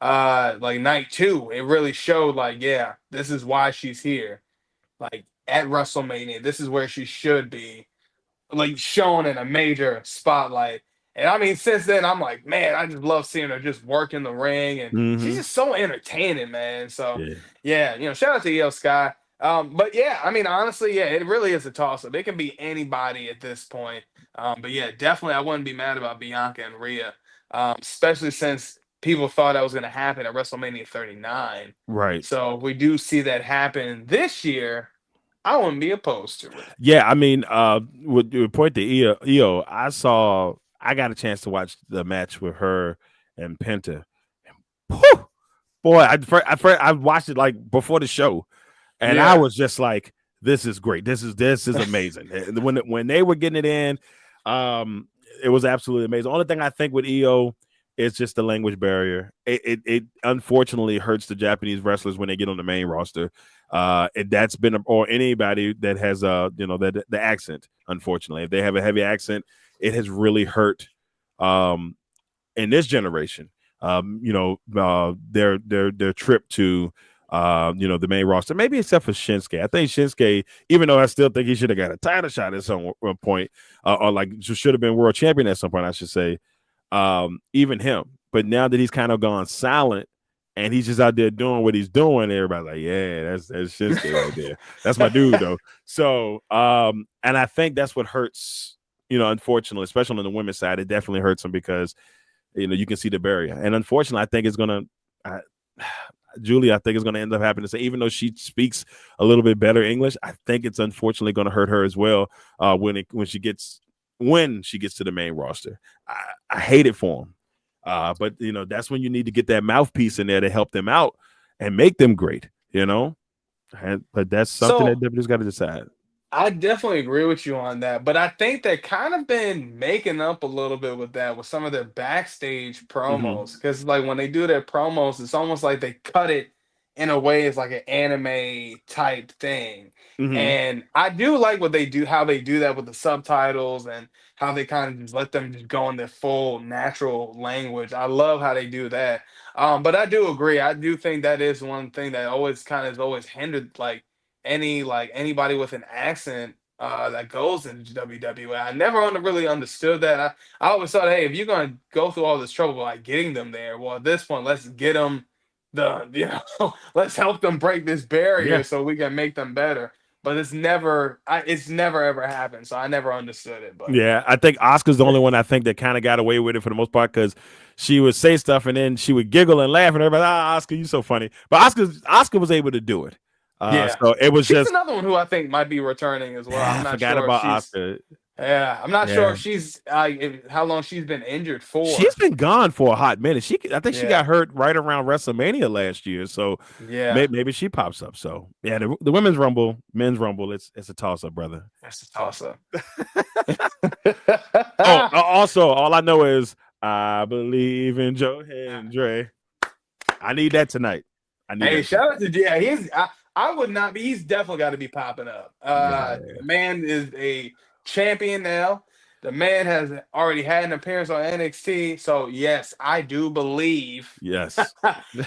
like night 2, it really showed like, yeah, this is why she's here. Like at WrestleMania, this is where she should be, like shown in a major spotlight. And I mean, since then, I'm like, man, I just love seeing her just work in the ring, and she's just so entertaining, man. So yeah, shout out to Io Sky. But yeah, I mean, honestly, yeah, it really is a toss-up. It can be anybody at this point. But yeah, definitely, I wouldn't be mad about Bianca and Rhea, especially since people thought that was going to happen at WrestleMania 39. Right. So if we do see that happen this year, I wouldn't be opposed to it. Yeah, I mean, with point to EO, I got a chance to watch the match with her and Penta. Whew, boy, I watched it like before the show, and I Yeah. was just like, "This is great. This is amazing." And when they were getting it in, um, it was absolutely amazing. The only thing I think with EO is just the language barrier. It unfortunately hurts the Japanese wrestlers when they get on the main roster. That's been or anybody that has the accent. Unfortunately, if they have a heavy accent, it has really hurt in this generation. Their trip to the main roster, maybe except for Shinsuke. I think Shinsuke, even though I still think he should have got a title shot at some point, or like should have been world champion at some point, I should say. Even him, but now that he's kind of gone silent and he's just out there doing what he's doing, everybody's like, yeah, that's Shinsuke right there. That's my dude though. So, and I think that's what hurts, unfortunately, especially on the women's side, it definitely hurts him because, you can see the barrier. And unfortunately, I think it's going to, Julie, I think it's going to end up happening. So even though she speaks a little bit better English, I think it's unfortunately going to hurt her as well when she gets to the main roster. I hate it for him. But that's when you need to get that mouthpiece in there to help them out and make them great, but that's something that WWE's got to decide. I definitely agree with you on that, but I think they've kind of been making up a little bit with that with some of their backstage Mm-hmm. promos. Because like when they do their promos, it's almost like they cut it in a way it's like an anime type thing. Mm-hmm. And I do like what they do, how they do that with the subtitles and how they kind of just let them just go in their full natural language. I love how they do that. But I do agree. I do think that is one thing that always kind of has always hindered anybody with an accent that goes into WWE. I never really understood that. I always thought, hey, if you're gonna go through all this trouble like getting them there, well, at this point, let's get them let's help them break this barrier Yeah. so we can make them better. But it's never ever happened. So I never understood it. But Yeah, I think Oscar's the only one I think that kind of got away with it for the most part because she would say stuff and then she would giggle and laugh and everybody, Oscar, you so funny. But Oscar was able to do it. yeah, So it was she's just another one who I think might be returning as well. I'm I not forgot sure if about she's Oscar. Yeah, I'm not sure Yeah, if she's how long she's been injured she's for. been gone for a hot minute. I think she got Yeah, hurt right around WrestleMania last year. So yeah, maybe she pops up. So yeah, the women's rumble, men's rumble, it's a toss up, brother. that's a toss up. Oh, also, all I know is I believe in Joe Hendry. I need that tonight. I need Hey, that. shout out to I would not be. He's definitely got to be popping up. Yeah. The man is a champion now. The man has already had an appearance on NXT. So yes, I do believe, Yes.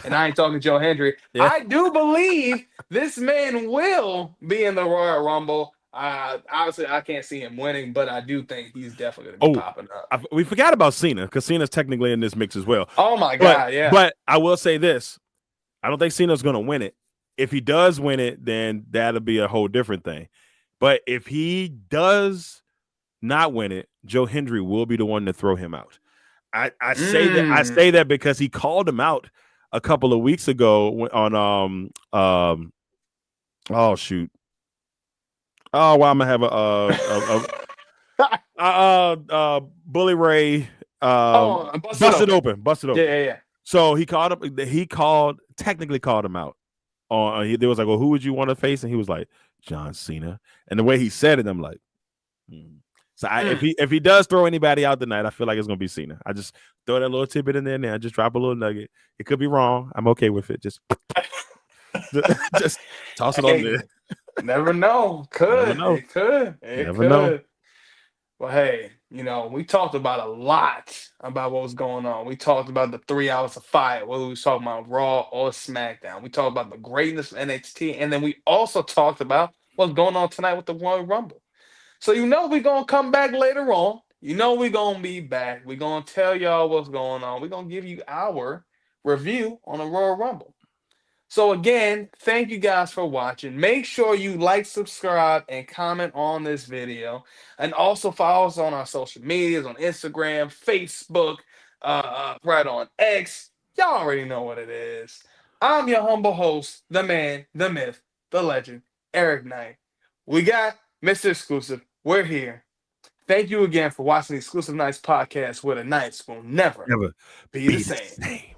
and I ain't talking Joe Hendry. Yeah. I do believe this man will be in the Royal Rumble. Obviously, I can't see him winning, but I do think he's definitely going to be Oh, popping up. we forgot about Cena because Cena's technically in this mix as well. Oh my But God, yeah. but I will say this: I don't think Cena's going to win it. If he does win it, then that'll be a whole different thing. But if he does not win it, Joe Hendry will be the one to throw him out. I say that because he called him out a couple of weeks ago on oh shoot. Oh, well, I'm gonna have Bully Ray busted open. Yeah. So he called up. Technically called him out. There was like, well, who would you want to face? And he was like, John Cena. And the way he said it, I'm like, So if he does throw anybody out tonight, I feel like it's gonna be Cena. I just throw that little tidbit in there, and I just drop a little nugget. It could be wrong. I'm okay with it. Just toss it on there. Never know. Could. Never know. It could. It Never could. know. Well, hey, we talked about a lot about what was going on. We talked about the 3 hours of fire, whether we was talking about Raw or SmackDown. We talked about the greatness of NXT, and then we also talked about what's going on tonight with the Royal Rumble. So we're gonna come back later on. We're gonna be back. We're gonna tell y'all what's going on. We're gonna give you our review on the Royal Rumble. So again, thank you guys for watching. Make sure you like, subscribe, and comment on this video. And also follow us on our social medias on Instagram, Facebook, right on X. Y'all already know what it is. I'm your humble host, the man, the myth, the legend, Eric Knight. We got Mr. Exclusive. We're here. Thank you again for watching the Exclusive Nights Podcast, where the nights will never Never be the be the same. same.